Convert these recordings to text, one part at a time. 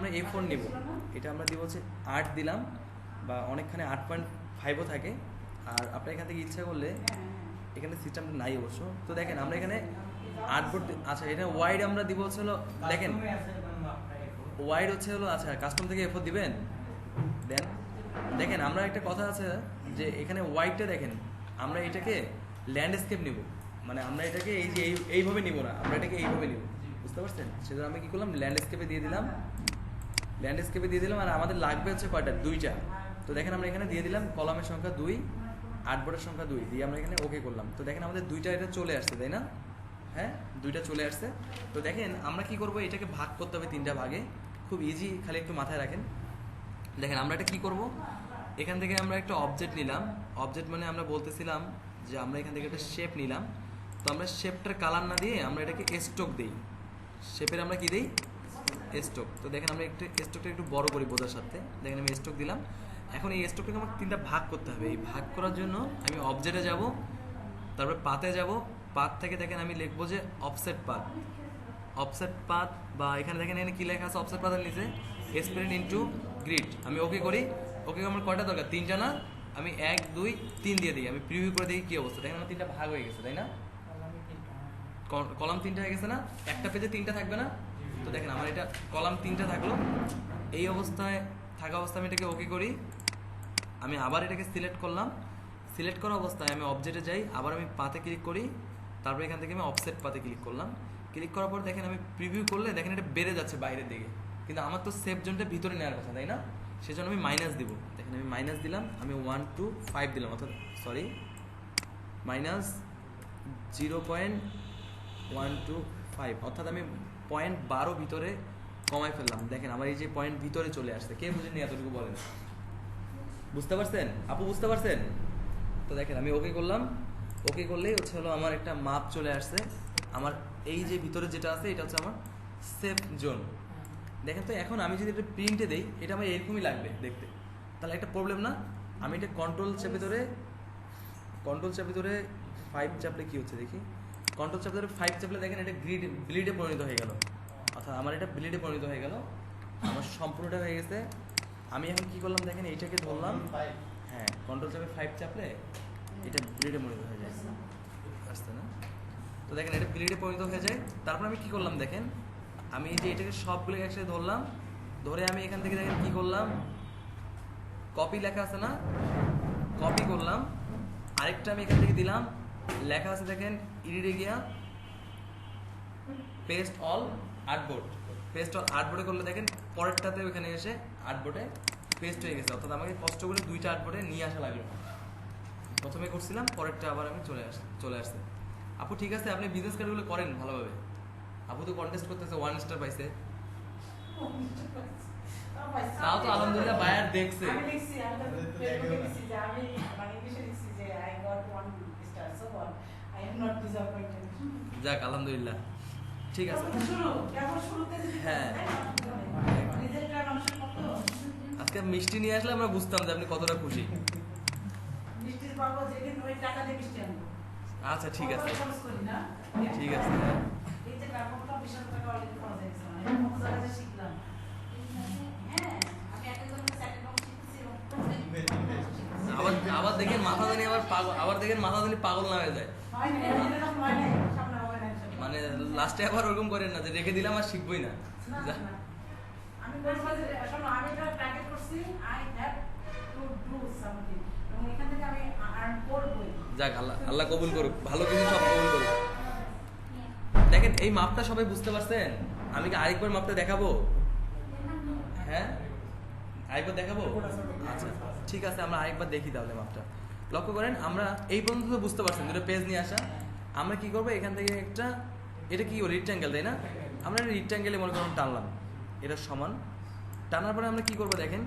আমরা A4 নিব, এটা আমরা দিব হচ্ছে 8 দিলাম, বা অনেকখানে 8.5ও থাকে। আর আপনার এখান থেকে ইচ্ছা করলে এখানে সিস্টেমটা নাই অবশ্য। তো দেখেন আমরা এখানে 8 বোর্ড, আচ্ছা এটা ওয়াইড আমরা দিব হচ্ছে হলো, দেখেন ওয়াইড হচ্ছে হলো, আচ্ছা কাস্টম থেকে A4 দিবেন দেন। দেখেন আমরা একটা কথা আছে যে এখানে ওয়াইডটা দেখেন আমরা এটাকে ল্যান্ডস্কেপ নিব, মানে আমরা এটাকে এই যে এইভাবে নিব না, আমরা এটাকে এইভাবে নিব, বুঝতে পারছেন? সেজন্য আমি কি করলাম, ল্যান্ডস্কেপে দিয়ে দিলাম, আর আমাদের লাগবে হচ্ছে কয়টা, 2টা। তো দেখেন আমরা এখানে দিয়ে দিলাম কলামের সংখ্যা 2, 8 বোর্ডের সংখ্যা 2 দিয়ে আমরা এখানে ওকে করলাম। তো দেখেন আমাদের 2টা এটা চলে আসছে, তাই না? হ্যাঁ, 2টা চলে আসছে। তো দেখেন আমরা কি করব, এটাকে ভাগ করতে হবে 3টা ভাগে, খুব ইজি, খালি একটু মাথায় রাখেন। দেখেন আমরা এটা কি করব, এখান থেকে আমরা একটা অবজেক্ট নিলাম, অবজেক্ট মানে আমরা বলতেছিলাম যে আমরা এখান থেকে একটা শেপ নিলাম। তো আমরা শেপটার কালার না দিয়ে আমরা এটাকে স্ট্রোক দিই, শেপের আমরা কি দিই, স্ট্রোক। তো দেখেন আমরা একটু স্ট্রোকটা একটু বড় করি বোঝার সাথে, দেখেন আমি স্ট্রোক দিলাম। এখন এই স্ট্রোকটাকে আমাকে 3টা ভাগ করতে হবে। এই ভাগ করার জন্য আমি অবজেক্টে যাব, তারপরে পাতে যাব, পাত থেকে দেখেন আমি লিখবো যে অফসেট পাত, বা এখানে দেখেন এখানে কি লেখা আছে অফসেট পাতের নিচে, স্প্রেড ইনটু গ্রিড। আমি ওকে করি, ওকে আমার কয়টা দরকার, 3টা না, আমি 1 2 3 দিয়ে দিই। আমি প্রিভিউ করে দেখি কি অবস্থা, দেখেন আমার 3টা ভাগ হয়ে গেছে, তাই না? কলাম 3টা হয়ে গেছে না, একটা পেজে 3টা থাকবে না? তো দেখেন আমার এটা কলাম 3টা থাকলো। এই অবস্থায় থাকা অবস্থায় আমি এটাকে ওকে করি, আমি আবার এটাকে সিলেক্ট করলাম, সিলেক্ট করা অবস্থায় আমি অবজেক্টে যাই, আবার আমি পাতে ক্লিক করি, তারপর এখান থেকে আমি অফসেট পাতে ক্লিক করলাম। ক্লিক করার পর দেখেন আমি প্রিভিউ করলে দেখেন এটা বেড়ে যাচ্ছে বাইরের দিকে, কিন্তু আমার তো সেভ জোনটা ভিতরে নেওয়ার কথা, তাই না? সেজন্য আমি মাইনাস দিব। দেখেন আমি মাইনাস দিলাম, আমি 1 2 5 দিলাম, অর্থাৎ সরি -0.125, অর্থাৎ আমি 0.12 ভিতরে কমাই ফেললাম। দেখেন আমার এই যে পয়েন্ট ভিতরে চলে আসছে, কে বুঝেননি এতটুকু বলেন? বুঝতে পারছেন আপু, বুঝতে পারছেন? তো দেখেন আমি ওকে করলাম, ওকে করলেই হচ্ছে হলো আমার একটা মাপ চলে আসছে। আমার এই যে ভিতরে যেটা আছে এটা হচ্ছে আমার সেফ জোন। দেখেন তো এখন আমি যদি এটা প্রিন্টে দেই, এটা আমার এরকমই লাগবে দেখতে, তাহলে একটা প্রবলেম না? আমি এটা কন্ট্রোল চাপে ধরে 5 চাপলে কি হচ্ছে দেখি, কন্ট্রোল চাপে ধরে 5 চাপলে দেখেন এটা ব্লিডে পরিণত হয়ে গেল, অর্থাৎ আমার এটা ব্লিডে পরিণত হয়ে গেল, আমার সম্পূর্ণটা হয়ে গেছে। আমি এখন কি করলাম দেখেন, এইটাকে ধরলাম, হ্যাঁ কন্ট্রোল চাপে 5 চাপলে এটা ব্লিডে পরিণত হয়ে যায়, আসছে না? তো দেখেন এটা ব্লিডে পরিণত হয়ে যায়। তারপর আমি কি করলাম দেখেন, আমি এই যে এটাকে সবগুলো একসাথে ধরলাম, ধরে আমি এখান থেকে দেখেন কি করলাম, কপি লেখা আছে না, কপি করলাম, আরেকটা আমি এখান থেকে দিলাম, লেখা আছে দেখেন ইডিটে গিয়া paste all artboard, paste all আর্টবোর্ডে করলে দেখেন পরেরটাতে ওখানে এসে আর্টবোর্ডে পেস্ট হয়ে গেছে, অর্থাৎ আমাকে কষ্ট করে 2টা আর্টবোর্ডে নিয়ে আসা লাগলো। প্রথমে করছিলাম, পরেরটা আবার আমি চলে আসছে। আপু ঠিক আছে, আপনি বিজনেস কার্ডগুলো করেন ভালোভাবে। আপু তো কন্টেস্ট করতেছে, 1 স্টার পাইছে, তাও তো আলহামদুলিল্লাহ বায়ার দেখছে। আমি লিখছি, আমি তো ফেসবুকে লিখছি যে আমি মানে ইংলিশে লিখছি যে I got 1 star, so what, I am not disappointed. যাক আলহামদুলিল্লাহ, ঠিক আছে। কেমন শুরুতে হ্যাঁ, রিজেক্টটা মানুষের কত, আজকে মিষ্টি নিয়ে আসলে আমরা বুঝতাম যে আপনি কতটা খুশি। মিষ্টির পাবো যেদিন ওই টাকা দিয়ে মিষ্টি আনবো। আচ্ছা ঠিক আছে, খরচ করি না, ঠিক আছে। এই যে ব্যাপারটা বিশাল টাকা অলরেডি খরচ হয়ে গেছে, মানে কত জায়গায় শিখলাম। হ্যাঁ, আমি একটা জন্য সেকেন্ড রং শিখতেছি, আবার দেখেন মাথা জানি আবার পাগল, আবার দেখেন মাথা জানি পাগল না হয়ে যায়, মানে লাস্টে আবার ওরকম করেন না যে রেখে দিলাম আর শিখবই না। আমি বলবো যে শোনো, আমি এটা টার্গেট করছি, I have to do something, এবং এখান থেকে আমি আর্ন করবই। যাক আল্লাহ কবুল করুক, ভালো কিছু সব কবুল করুক। দেখেন এই মাপটা সবাই বুঝতে পারছেন? আমি কি আরেকবার মাপটা দেখাবো? হ্যাঁ আরেকবার দেখাবো? আচ্ছা ঠিক আছে, আমরা আরেকবার দেখি তাহলে মাপটা। লক্ষ্য করেন আমরা এই পর্যন্ত তো বুঝতে পারছেন, দুটো পেজ নিয়ে আসা। আমরা কি করবো, এখান থেকে একটা, এটা কি রেক্ট্যাঙ্গেল তাই না, আমরা রেক্ট্যাঙ্গেলে মনে করুন টানলাম, এটা সমান, টানার পরে আমরা কি করবো দেখেন,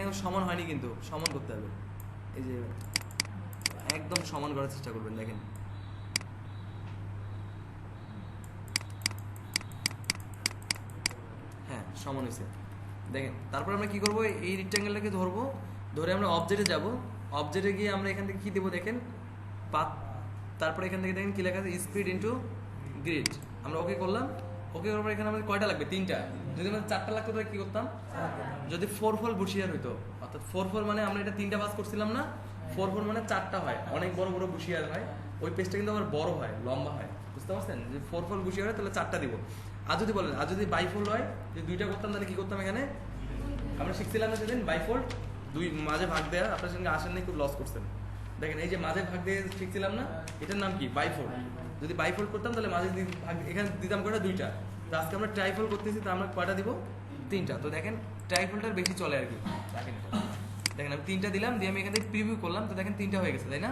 এখন সমান হয়নি, কিন্তু সমান করতে হবে, এই যে একদম সমান করার চেষ্টা করবেন। দেখেন হ্যাঁ সমান হয়েছে, দেখেন। তারপর আমরা কি করবো, এই রেক্ট্যাঙ্গেলটাকে ধরবো, ধরে আমরা অবজেক্টে যাব, অবজেক্টে গিয়ে আমরা এখান থেকে কি দেবো দেখেন, পাত, তারপরে এখান থেকে দেখেন কি লেখা আছে স্পিড ইনটু গ্রিড, আমরা ওকে করলাম। ওকে করার পর এখানে আমাদের কয়টা লাগবে? 3টা। যদি আমাদের 4টা লাগতো তাহলে কি করতাম? যদি 4 বুশিয়ার হইতো, অর্থাৎ 4 মানে আমরা এটা 3টা বাস করছিলাম না, 4 মানে 4টা হয়, অনেক বড় বড় বুশিয়ার হয়। ওই পেজটা কিন্তু আবার বড় হয়, লম্বা হয়, বুঝতে পারছেন? যে 4 বুশিয়ার হয় তাহলে 4টা দিব। আর যদি বলেন আর যদি বাইফোল্ড হয়, যে 2টা করতাম তাহলে কি করতাম? এখানে আমরা শিখছিলাম না সেদিন বাইফোল্ড, 2 মাঝে ভাগ দেওয়া। আপনার সঙ্গে আসেন নাই, খুব লস করছেন। দেখেন এই যে মাঝে ভাগ দিয়ে শিখছিলাম না, এটার নাম কি? বাইফোল্ড। যদি বাইফোল্ড করতাম তাহলে মাঝে ভাগ এখানে দিতাম কয়টা? 2টা। তো আজকে আমরা ট্রাইফোল্ড করতেছি, তো আমরা কয়টা দিব? 3টা। তো দেখেন ট্রাইফোল্ডটার বেশি চলে আর কি। দেখেন দেখেন আমি 3টা দিলাম, দিয়ে আমি এখান থেকে প্রিভিউ করলাম, তো দেখেন 3টা হয়ে গেছে, তাই না?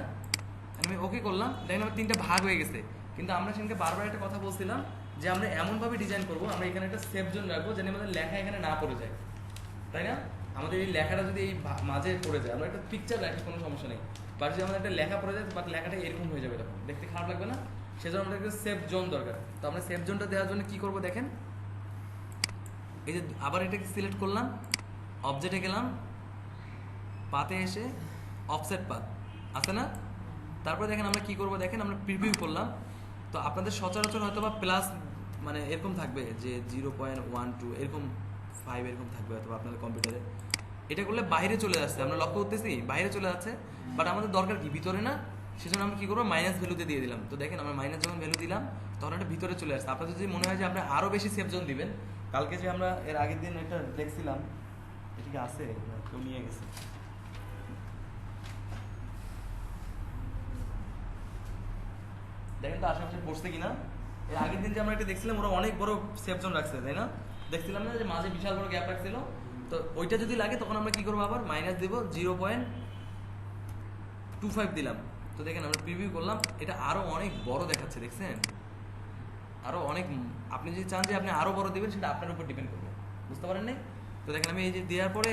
আমি ওকে করলাম, দেখেন আমার 3টা ভাগ হয়ে গেছে। কিন্তু আমরা সেখানে বারবার একটা কথা বলছিলাম যে আমরা এমনভাবে ডিজাইন করবো, আমরা এখানে একটা সেফ জোন রাখবো যেন আমাদের লেখা এখানে না পড়ে যায়, তাই না? আমাদের এই লেখাটা যদি এই মাঝে পড়ে যায়, আমরা একটা পিকচার রাখি, কোনো সমস্যা নেই। বাট যদি আমাদের একটা লেখা পড়ে যায়, বাট লেখাটা এরকম হয়ে যাবে, তখন দেখতে খারাপ লাগবে না? সেজন্য আমাদের একটা সেফ জোন দরকার। তো আমরা সেফ জোনটা দেওয়ার জন্য কি করবো দেখেন, এই যে আবার এটাকে সিলেক্ট করলাম, অবজেক্টে গেলাম, পাতে এসে অফসেট পাত আছে না? তারপরে দেখেন আমরা কি করবো দেখেন, আমরা প্রিভিউ করলাম। তো আপনাদের সচরাচর হয়তো বা প্লাস মানে এরকম থাকবে যে 0.12 এরকম 5 এরকম থাকবে হয়তো আপনাদের কম্পিউটারে। এটা করলে বাইরে চলে যাচ্ছে, আমরা লক্ষ্য করতেছি বাইরে চলে যাচ্ছে, বাট আমাদের দরকার কি? ভিতরে না? সেজন্য আমরা কি করবো? মাইনাস ভ্যালুতে দিয়ে দিলাম। তো দেখেন আমরা মাইনাস যখন ভ্যালু দিলাম, তখন এটা ভিতরে চলে আসছে। আপনাদের যদি মনে হয় যে আপনি আরও বেশি সেফ জোন দিবেন, কালকে যে আমরা এর আগের দিন একটা দেখছিলাম, এটিকে আছে, কেউ নিয়ে গেছে, দেখেন তো আশেপাশে পড়ছে কিনা। এর আগের দিন যে আমরা এটা দেখছিলাম, ওরা অনেক বড় সেফ জোন রাখছে, তাই না? দেখছিলাম না যে মাঝে বিশাল বড় গ্যাপ রাখছিল। তো ওইটা যদি লাগে তখন আমরা কি করবো? আবার মাইনাস দিব, 0.25 দিলাম। তো দেখেন আমরা প্রিভিউ করলাম, এটা আরো অনেক বড় দেখাচ্ছে, দেখছেন? আরো অনেক। আপনি যদি চান যে আপনি আরো বড় দিবেন, সেটা আপনার উপর ডিপেন্ড করবে, বুঝতে পারেন নাই? তো দেখেন আমি এই যে দেওয়ার পরে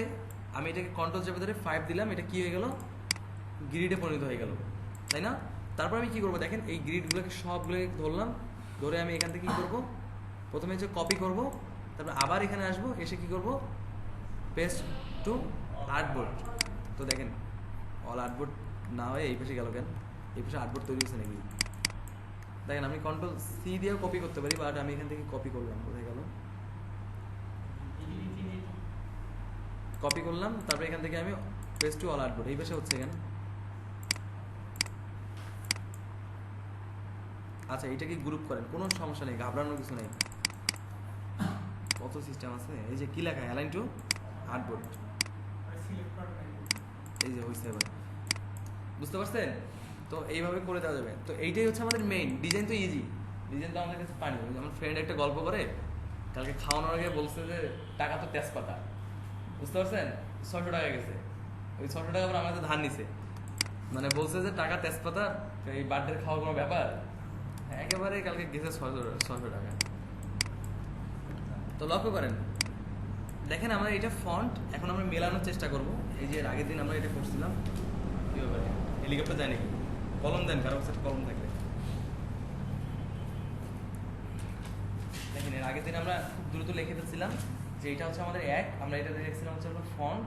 আমি এটাকে কন্ট্রোল চেপে ধরে 5 দিলাম, এটা কি হয়ে গেল? গ্রিডে পরিণত হয়ে গেল, তাই না? তারপর আমি কি করবো দেখেন, এই গ্রিডগুলোকে সবগুলোকে ধরলাম, ধরে আমি এখান থেকে কি করব? প্রথমে হচ্ছে কপি করব, তারপর আবার এখানে আসবো, এসে কি করব? Paste to artboard. তো দেখেন অল আর্টবোর্ড না হয়ে এই পাশে গেল কেন? এই পাশে আর্টবোর্ড তৈরি হচ্ছে নাকি? দেখেন আমি কন্ট্রোল সি দিয়েও কপি করতে পারি, বাট আমি এখান থেকে কপি করলাম, কোথায় গেল? কপি করলাম, তারপরে এখান থেকে আমি পেস্ট টু অল আর্টবোর্ড, এই পাশে হচ্ছে কেন? আচ্ছা এইটাকে গ্রুপ করেন, কোনো সমস্যা নেই, ঘাবড়ানোর কিছু নেই, কত সিস্টেম আছে। এই যে কি লেখা? অ্যালাইন টু আর্টবোর্ড, এই যে হয়েছে এবার, বুঝতে পারছেন? তো এইভাবে করে দেওয়া যাবে। তো এইটাই হচ্ছে আমাদের মেইন ডিজাইন। তো ইজি ডিজাইন, তো আমাদের কাছে পানি। আমার ফ্রেন্ড একটা গল্প করে, কালকে খাওয়ানোর আগে বলছে যে টাকা তো তেজপাতা, বুঝতে পারছেন? 600 টাকা গেছে, ওই 600 টাকা পর আমাদের ধার নিছে, মানে বলছে যে টাকা তেজপাতা, এই বার্থডে খাওয়ার কোনো ব্যাপার? একেবারে কালকে গেছে 600 টাকা। তো লক্ষ্য করেন, দেখেন আমরা এটা ফন্ট এখন আমরা মেলানোর চেষ্টা করব। এই যে আগের দিন আমরা এটা করছিলাম, কি ব্যাপারে হেলিকপ্টার যায় নাকি? কলম দেন, কারো কাছে কলম থাকলে। দেখেন এর আগের দিন আমরা খুব দ্রুত লিখে দিচ্ছিলাম যে এটা হচ্ছে আমাদের 1, আমরা এটা দেখছিলাম হচ্ছে হলো ফন্ট,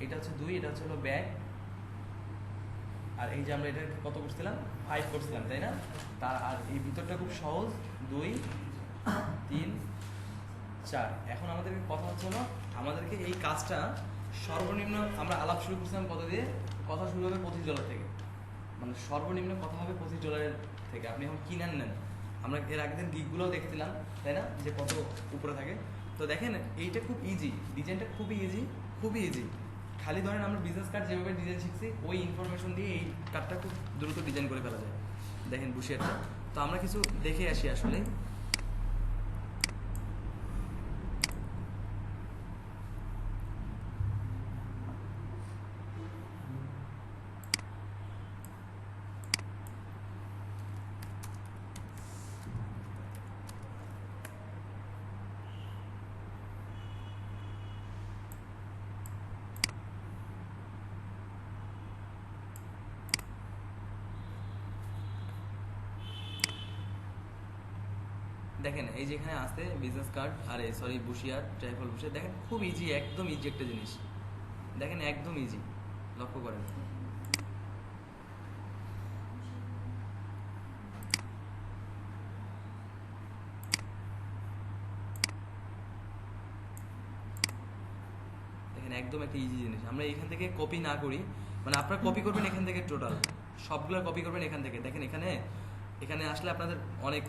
এটা হচ্ছে 2, এটা হচ্ছে হলো ব্যাক, আর এই যে আমরা এটা কত করছিলাম? 5 করছিলাম, তাই না? তার আর এই ভিতরটা খুব সহজ, 2 3 4। এখন আমাদের কথা হচ্ছে হলো, আমাদেরকে এই কাজটা সর্বনিম্ন, আমরা আলাপ শুরু করছিলাম কত দিয়ে? কথা শুরু হবে $25 থেকে, মানে সর্বনিম্ন কথা হবে $25 থেকে। আপনি এখন কিনে নেন, আমরা এর আগের দিন গিকগুলোও দেখছিলাম, তাই না, যে কত উপরে থাকে। তো দেখেন এইটা খুব ইজি, ডিজাইনটা খুবই ইজি, খুবই ইজি। খালি ধরেন আমরা বিজনেস কার্ড যেভাবে ডিজাইন শিখছি, ওই ইনফরমেশন দিয়ে এই কার্ডটা খুব দ্রুত ডিজাইন করে ফেলা যায়। দেখেন বুশিয়ারটা, তো আমরা কিছু দেখে আসি আসলে। দেখেন এই যেখানে আছে বিজনেস কার্ড, আরে সরি বুশিয়ার, ট্রাইফল বুশিয়ার, দেখেন খুব ইজি, একদম ইজি একটা জিনিস, দেখেন একদম ইজি, লক্ষ্য করেন। দেখেন একদম একটা ইজি জিনিস। আমরা এখান থেকে কপি না করি, মানে আপনারা কপি করবেন এখান থেকে, টোটাল সবগুলো কপি করবেন এখান থেকে। দেখেন এখানে এখানে আসলে আপনাদের অনেক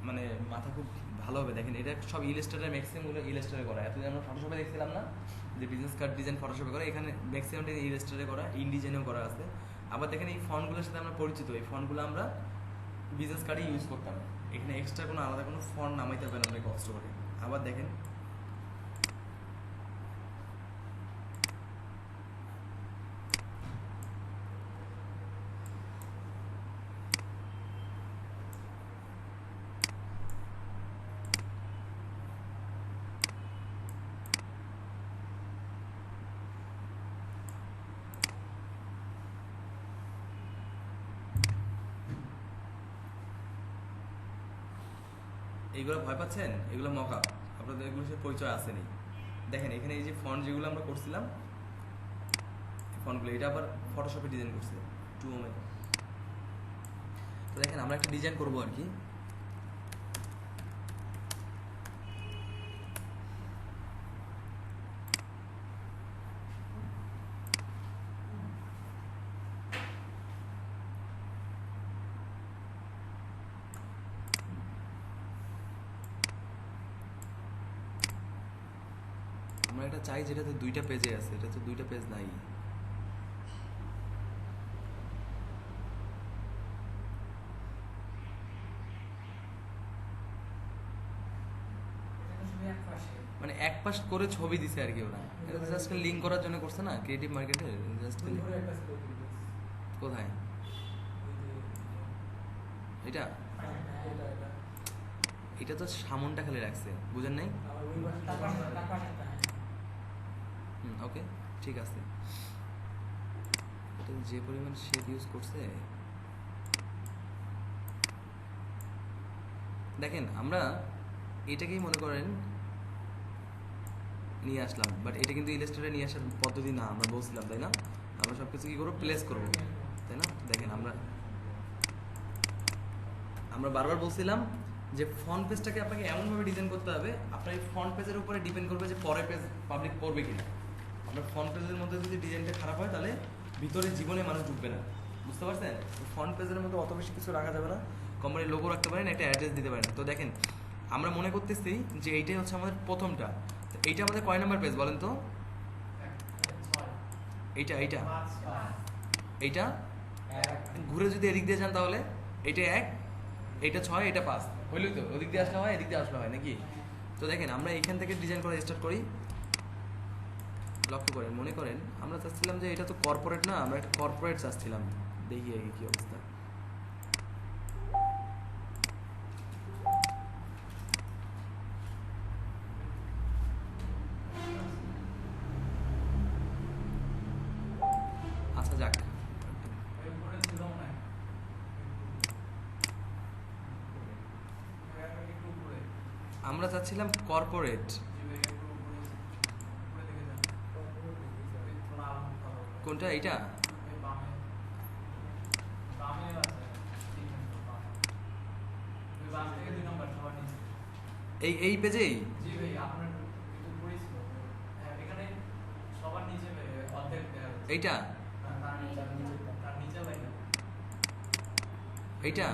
মানে মাথা খুব ভালো হবে। দেখেন এটা সব ইলাস্ট্রেটর, ম্যাক্সিমামগুলো ইলাস্ট্রেটরে করা। এতদিন আমরা ফটোশপে দেখছিলাম না যে বিজনেস কার্ড ডিজাইন ফটোশপে করা, এখানে ম্যাক্সিমামটা ইলাস্ট্রেটরে করা, ইনডিজাইনেও করা আছে। আবার দেখেন এই ফন্টগুলোর সাথে আমরা পরিচিত, এই ফন্টগুলো আমরা বিজনেস কার্ডে ইউজ করতাম। এখানে এক্সট্রা কোনো আলাদা কোনো ফন্ট নামাইতে হবে না অনেক কষ্ট করে। আবার দেখেন এইগুলো ভয় পাচ্ছেন, এগুলো মকা, আপনাদের এগুলোর সাথে পরিচয় আসেনি। দেখেন এখানে এই যে ফন্ট যেগুলো আমরা করছিলাম, ফন্টগুলো এটা আবার ফটোশপে ডিজাইন করছে 2 তো দেখেন আমরা একটা ডিজাইন করবো আর কি। আমরা এটা চাই যেটাতে 2টা পেজে আছে, এটা তো 2টা পেজ নাই। মানে এক পাশ করে ছবি দিছে আর কি ওরা, এটা জাস্ট লিঙ্ক করার জন্য করছে না, ক্রিয়েটিভ মার্কেটে জাস্ট। কোথায় এটা? এটা তো সামনটা খালি রাখছে, বুঝেন নাই? ওকে ঠিক আছে, এটা যে পরিমাণ শেড ইউজ করছে। দেখেন আমরা এটাকেই মনে করেন নিয়ে আসলাম, বাট এটা কিন্তু ইলাস্ট্রেটরে নিয়ে আসার পদ্ধতি না, আমরা বলছিলাম তাই না? আমরা সব কিছু কী করবো, প্লেস করবো তাই না? দেখেন আমরা বারবার বলছিলাম যে ফ্রন্ট পেজটাকে আপনাকে এমনভাবে ডিজাইন করতে হবে, আপনার এই ফ্রন্ট পেজের উপরে ডিপেন্ড করবে যে পরের পেজ পাবলিক পড়বে কিনা। আপনার ফ্রন্ট পেজের মধ্যে যদি ডিজাইনটা খারাপ হয় তাহলে ভিতরে জীবনে মানুষ ঢুকবে না, বুঝতে পারছেন? ফ্রন্ট পেজের মধ্যে অত বেশি কিছু রাখা যাবে না, কোম্পানির লোগো রাখতে পারেন, একটা অ্যাড্রেস দিতে পারেন। তো দেখেন আমরা মনে করতেছি যে এইটাই হচ্ছে আমাদের প্রথমটা। এইটা আমাদের কয় নাম্বার পেজ বলেন তো? এইটা এইটা এইটা ঘুরে যদি এদিক দিয়ে যান তাহলে এইটা 1, এইটা 6, এটা 5 হইলই তো, ওদিক দিয়ে আসলে হয়, এদিক দিয়ে আসলে হয় নাকি? তো দেখেন আমরা এইখান থেকে ডিজাইন করে স্টার্ট করি। লক্ষ্য করেন, মনে করেন আমরা চাচ্ছিলাম যে এটা তো কর্পোরেট না, আমরা একটা কর্পোরেট চাচ্ছিলাম, দেখি আগে কি অবস্থা। আচ্ছা যাক, আমরা চাচ্ছিলাম কর্পোরেট। কোনটা? এইটা এই পেজেই এইটা এইটা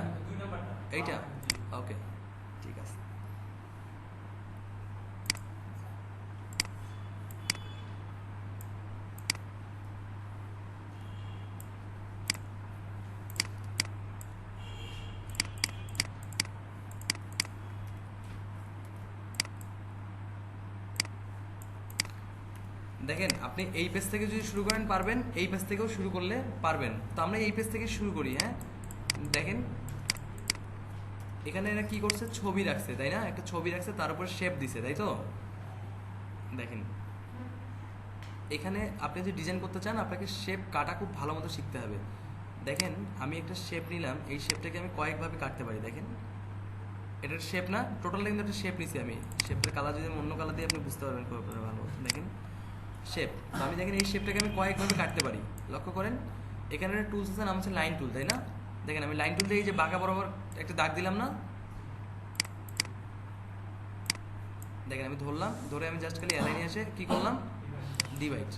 এইটা ওকে ঠিক আছে। দেখেন আপনি এই পেজ থেকে যদি শুরু করেন পারবেন, এই পেজ থেকেও শুরু করলে পারবেন। তো আমরা এই পেজ থেকে শুরু করি। হ্যাঁ দেখেন এখানে এরা কি করছে, ছবি রাখছে তাই না, একটা ছবি রাখছে, তার উপর শেপ দিছে তাই তো। দেখেন এখানে আপনি যদি ডিজাইন করতে চান আপনাকে শেপ কাটা খুব ভালো মতো শিখতে হবে। দেখেন আমি একটা শেপ নিলাম, এই শেপটাকে আমি কয়েকভাবে কাটতে পারি। দেখেন এটার শেপ না, টোটালটা কিন্তু একটা শেপ নিছি আমি। শেপের কালার যদি অন্য কালার দিয়ে আপনি বুঝতে পারবেন ভালো। দেখেন শেপ, তো আমি দেখেন এই শেপটাকে আমি কয়েকভাবে কাটতে পারি। লক্ষ্য করেন এখানে একটা টুলস আছে, নাম হচ্ছে লাইন টুল তাই না। দেখেন আমি লাইন টুল দিয়ে এই যে বাঁকা বরাবর একটা দাগ দিলাম না, দেখেন আমি ধরলাম, ধরে আমি জাস্ট খালি অ্যালাইনে এসে কি করলাম, ডিভাইড।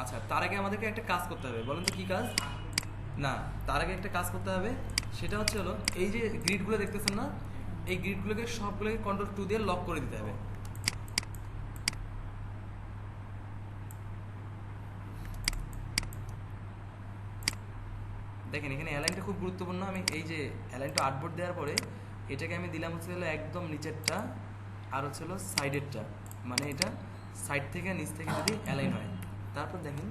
আচ্ছা, তার আগে আমাদেরকে একটা কাজ করতে হবে, বলেন তো কি কাজ? না, তার আগে একটা কাজ করতে হবে, সেটা হচ্ছে হলো এই যে গ্রিডগুলো দেখতেছেন না, এই গ্রিডগুলোকে সবগুলোকে Ctrl+2 দিয়ে লক করে দিতে হবে। দেখেন এখানে অ্যালাইনটা খুব গুরুত্বপূর্ণ। আমি এই যে অ্যালাইনটা আর্টবোর্ড দেওয়ার পরে এটাকে আমি দিলাম হচ্ছে হলো একদম নিচেরটা আর হচ্ছে হলো সাইডেরটা, মানে এটা সাইড থেকে নিচ থেকে যদি অ্যালাইন হয়। তারপর দেখেন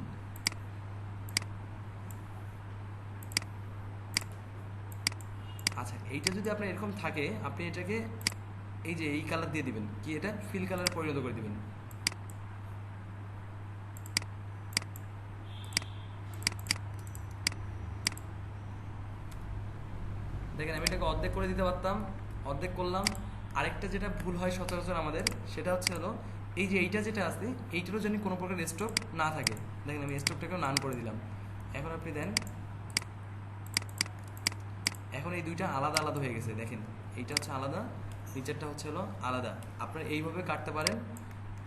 আচ্ছা, এইটা যদি আপনার এরকম থাকে, আপনি এটাকে এই যে এই কালার দিয়ে দিবেন, কি এটা ফিল কালার পরিণত করে দিবেন। দেখেন আমি এটাকে অর্ধেক করে দিতে পারতাম, অর্ধেক করলাম। আরেকটা যেটা ভুল হয় সচরাচর আমাদের, সেটা হচ্ছে হলো এই যে এইটা যেটা আছে, এইটারও যেন কোনো প্রকার স্ট্রোক না থাকে। দেখেন আমি স্ট্রোকটাকেও নান করে দিলাম। এখন আপনি দেন, এখন এই দুইটা আলাদা আলাদা হয়ে গেছে। দেখেন এইটা হচ্ছে আলাদা, নিচেরটা হচ্ছে হলো আলাদা। আপনারা এইভাবে কাটতে পারেন।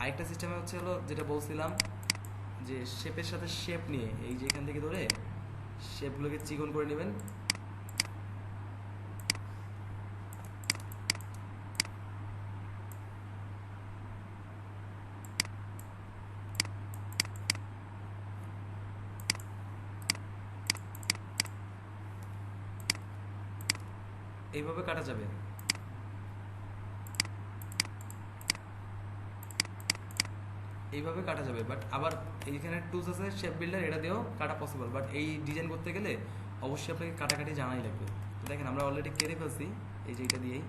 আরেকটা সিস্টেমে হচ্ছে হলো যেটা বলছিলাম, যে শেপের সাথে শেপ নিয়ে এই যে এখান থেকে ধরে শেপগুলোকে চিকন করে নেবেন। এইভাবে কাটা যাবে। এইভাবে কাটা যাবে, বাট আবার এইখানে টুলস আছে শেপ বিল্ডার, এটা দিয়েও কাটা পসিবল। বাট এই ডিজাইন করতে গেলে অবশ্যই আপনাকে কাটাকাটি জানাই লাগবে। তো দেখেন আমরা অলরেডি কেটে ফেলছি এই যে এটা দিয়েই।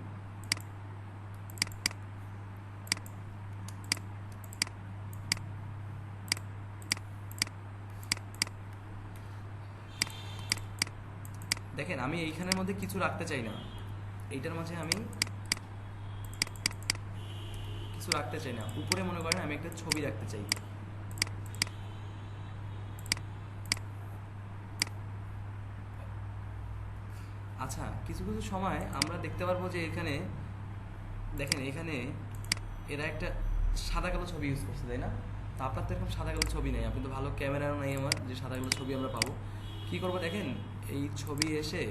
দেখেন আমি এইখানের মধ্যে কিছু রাখতে চাই না, এইটার মাঝে আমি কিছু রাখতে চাই না। উপরে মনে করেন আমি একটা ছবি রাখতে চাই। আচ্ছা, কিছু কিছু সময় আমরা দেখতে পারবো যে এখানে দেখেন এখানে এরা একটা সাদা কালো ছবি ইউজ করছে, তাই না? তো আপনার তো এরকম সাদা কালো ছবি নেই, আপনি তো ভালো ক্যামেরাও নেই আমার যে সাদা কালো ছবি আমরা পাবো। কি করবো দেখেন, এই ছবি এসে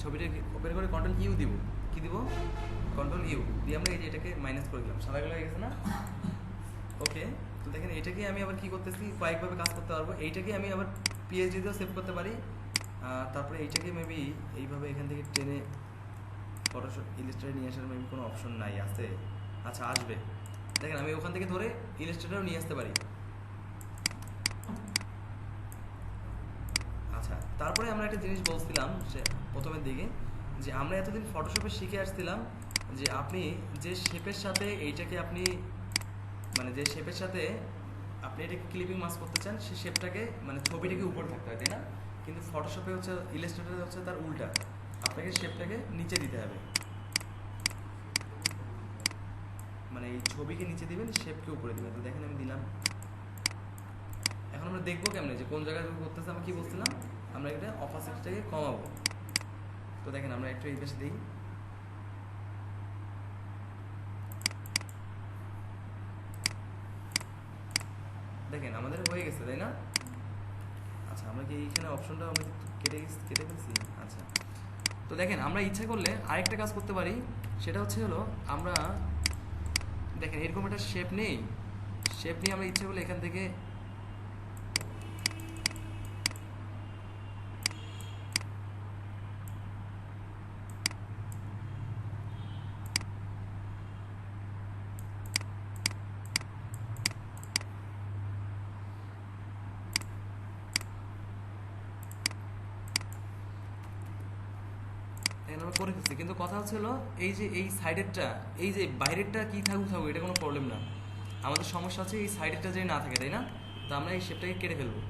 ছবিটাকে ওপেন করে Ctrl+U দিব। কি দিব? Ctrl+U দিয়ে আমরা এই যে এটাকে মাইনাস করে দিলাম, সাদা কালো হয়ে গেছে না? ওকে, তো দেখেন এটাকে আমি আবার কি করতেছি, কয়েকভাবে কাজ করতে পারবো। এইটাকে আমি আবার PNG দিয়েও সেভ করতে পারি। তারপরে এইটাকে মেবি এইভাবে এখান থেকে টেনে ফটোশপ ইলাস্ট্রেটর নিয়ে আসার মেবি কোনো অপশন নাই, আছে? আচ্ছা আসবে। দেখেন আমি ওখান থেকে ধরে ইলাস্ট্রেটরও নিয়ে আসতে পারি। আচ্ছা, তারপরে আমরা একটা জিনিস বলছিলাম যে প্রথমের দিকে, যে আমরা এতদিন ফটোশপে শিখে আসছিলাম যে আপনি যে শেপের সাথে এইটাকে আপনি মানে যে শেপের সাথে আপনি এটাকে ক্লিপিং মাস্ক করতে চান, সেই শেপটাকে মানে ছবিটাকে উপরে থাকতে হয়, তাই না? কিন্তু ফটোশপে হচ্ছে ইলাস্ট্রেটরে হচ্ছে তার উল্টা, আপনাকে শেপটাকে নিচে দিতে হবে। মানে এই ছবিকে নিচে দিবেন, শেপকে উপরে দিবেন। তো দেখেন আমি দিলাম। এখন আমরা দেখবো কেমনে যে কোন জায়গায় করতেছে। আমি কি বলছিলাম, আমরা এটা অপাসিটিটাকে কমাবো। তো দেখেন আমরা একটু এই পাশে দিই। দেখেন আমাদের হয়ে গেছে, তাই না? আচ্ছা, আমরা কি এইখানে অপশনটা আমরা কেটে ফেলছি? আচ্ছা, তো দেখেন আমরা ইচ্ছা করলে আরেকটা কাজ করতে পারি, সেটা হচ্ছে হলো আমরা দেখেন এরকম একটা শেপ নেই, শেপ নিয়ে আমরা ইচ্ছা করলে এখান থেকে আমরা করে ফেলছি। কিন্তু কথা হচ্ছে হলো এই যে এই সাইডেরটা, এই যে বাইরেরটা কি থাকুক থাকুক, এটা কোনো প্রবলেম না। আমাদের সমস্যা হচ্ছে এই সাইডেরটা যদি না থাকে, তাই না? তো আমরা এই শেপটাকে কেটে ফেলবো।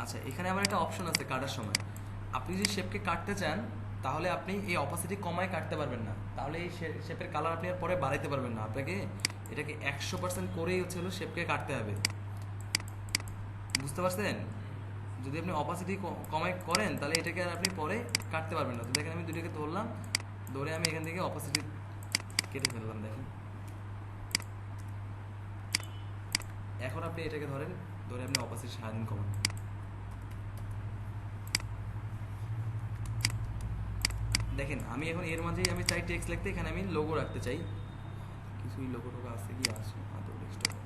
আচ্ছা, এখানে আবার একটা অপশন আছে কাটার সময়। আপনি যদি শেপকে কাটতে চান, তাহলে আপনি এই অপাসিটি কমায় কাটতে পারবেন না, তাহলে এই শেপের কালার আপনি আর পরে বাড়াইতে পারবেন না। আপনাকে এটাকে 100% করেই হচ্ছে হলো শেপকে কাটতে হবে। বুঝতে পারছেন? যদি আপনি অপাসিটি কমাই করেন তাহলে এটাকে আর আপনি পরে কাটতে পারবেন না। তো দেখেন আমি দুটোকে ধরলাম, ধরে আমি এখান থেকে অপাসিটি কেটে ফেললাম। দেখেন এখন আপনি এটাকে ধরেন, ধরে আপনি অপাসিটি সারাদিন কমান। দেখেন আমি এখন এর মাঝেই আমি চাই টেক্সট লিখতে, এখানে আমি লোগো রাখতে চাই। কিছুই লোগো টোগো আছে কি আসে আদৌ ডেস্কটপে?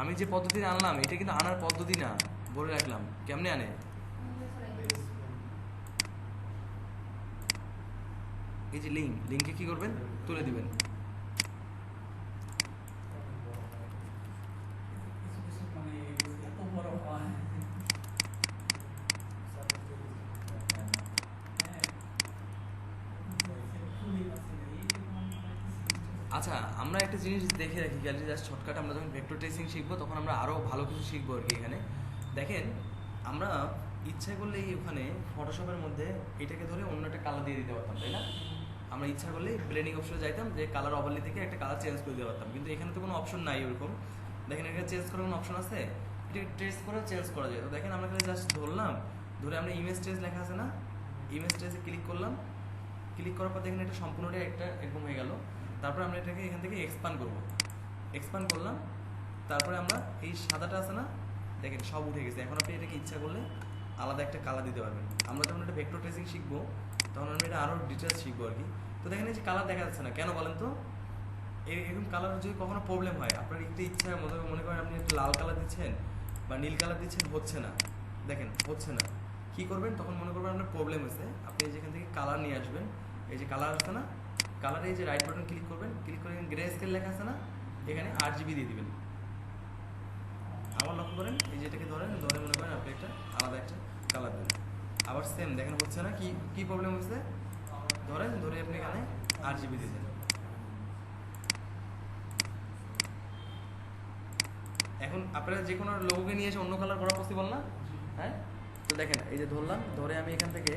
আমি যে পদ্ধতি আনলাম এটা কিন্তু আনার পদ্ধতি না, বলে রাখলাম। কেমনে আনে? এই যে লিঙ্কে কি করবেন, তুলে দিবেন। আচ্ছা আমরা একটা জিনিস দেখে রাখি গ্যালারি জাস্ট শর্টকাট, আমরা যখন ভেক্টর ট্রেসিং শিখবো তখন আমরা আরও ভালো কিছু শিখবো আর কি। এখানে দেখেন আমরা ইচ্ছা করলেই ওখানে ফটোশপের মধ্যে এটাকে ধরে অন্য একটা কালার দিয়ে দিতে পারতাম, তাই না? আমরা ইচ্ছা করলে ব্লেন্ডিং অপশনে যাইতাম, যে কালার ওভারলি থেকে একটা কালার চেঞ্জ করে দিতে পারতাম, কিন্তু এখানে তো কোনো অপশন নাই ওরকম। দেখেন এখানে চেঞ্জ করার কোনো অপশন আছে? এটা ট্রেস করে চেঞ্জ করা যায়। তো দেখেন আমরা খালি জাস্ট ধরলাম, ধরে আমরা ইমেজ ট্রেস লেখা আছে না, ইমেজ ট্রেসে ক্লিক করলাম। ক্লিক করার পর দেখেন এটা সম্পূর্ণটাই একটা এরকম হয়ে গেল। তারপরে আমরা এটাকে এখান থেকে এক্সপান্ড করব, এক্সপান্ড করলাম। তারপরে আমরা এই সাদাটা আছে না, দেখেন সব উঠে গেছে। এখন আপনি এটাকে ইচ্ছা করলে আলাদা একটা কালার দিতে পারবেন। আমরা যখন একটা ভেক্টর ট্রেসিং শিখবো তখন আমরা এটা আরও ডিটেলস শিখবো আর কি। তো দেখেন এই যে কালার দেখা যাচ্ছে না কেন বলেন তো? এরকম কালার যদি কখনো প্রবলেম হয়, আপনার একটু ইচ্ছা মনে করেন আপনি একটু লাল কালার দিচ্ছেন বা নীল কালার দিচ্ছেন, হচ্ছে না, দেখেন হচ্ছে না, কী করবেন তখন? মনে করবেন আপনার প্রবলেম হয়েছে, আপনি যেখান থেকে কালার নিয়ে আসবেন, এই যে কালার আছে না, কালারে এই যে রাইট বাটন ক্লিক করবেন, ক্লিক করে গ্রে স্কেল লেখা আছে না, এখানে RGB দিয়ে দিবেন। আবার লক্ষ্য করেন এই যেটাকে ধরেন, ধরে মনে করেন আপনি একটা আলাদা একটা কালার দেন, আবার সেম দেখেন হচ্ছে না, কি প্রবলেম হচ্ছে? ধরেন ধরে আপনি এখানে RGB দিয়ে দেন। এখন আপনারা যে কোনো লোগোকে নিয়ে এসে অন্য কালার করা পসিবল না? হ্যাঁ, তো দেখেন এই যে ধরলাম, ধরে আমি এখান থেকে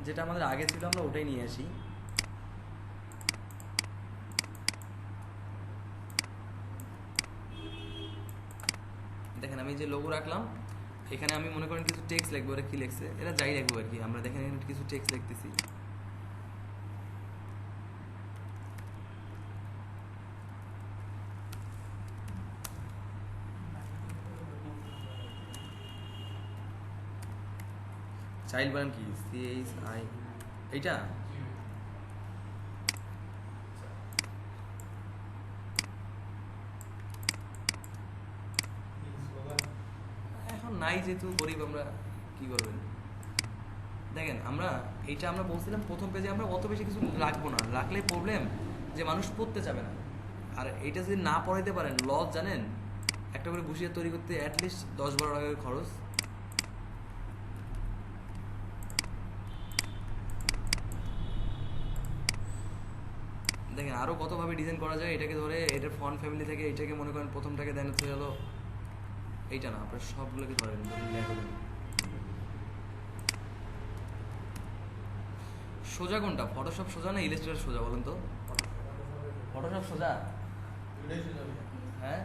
যেটা আমাদের আগে ছিল আমরা ওটাই নিয়ে আসি। দেখেন আমি যে লোগো রাখলাম, এখানে আমি মনে করেন কিছু টেক্সট লিখবো। ওরা কি লিখছে, এরা যাই লিখবো আর কি। আমরা দেখেন এখানে কিছু টেক্সট লিখতেছি। চাইল্ড বানান কি? CHI, এইটা এখন নাই, যেহেতু গরিব আমরা কি করবেন। দেখেন আমরা এইটা আমরা বলছিলাম প্রথম পেজে আমরা অত বেশি কিছু রাখবো না, রাখলে প্রবলেম যে মানুষ পড়তে চাবে না। আর এইটা যদি না পড়াইতে পারেন লস, জানেন একটা করে ঘুষিয়ে তৈরি করতে অ্যাটলিস্ট 10-12 টাকা করে খরচ। দেখেন আরও কতভাবে ডিজাইন করা যায়। এটাকে ধরে এটার ফন্ট ফ্যামিলি থেকে এটাকে মনে করেন প্রথমটাকে দেন হচ্ছে গেলো এইটা না, আপনার সবগুলোকে ধরেন লেখবেন। সোজা কোনটা, ফটোশপ সোজা না ইলাস্ট্রেটর সোজা বলেন তো? ফটোশপ সোজা? হ্যাঁ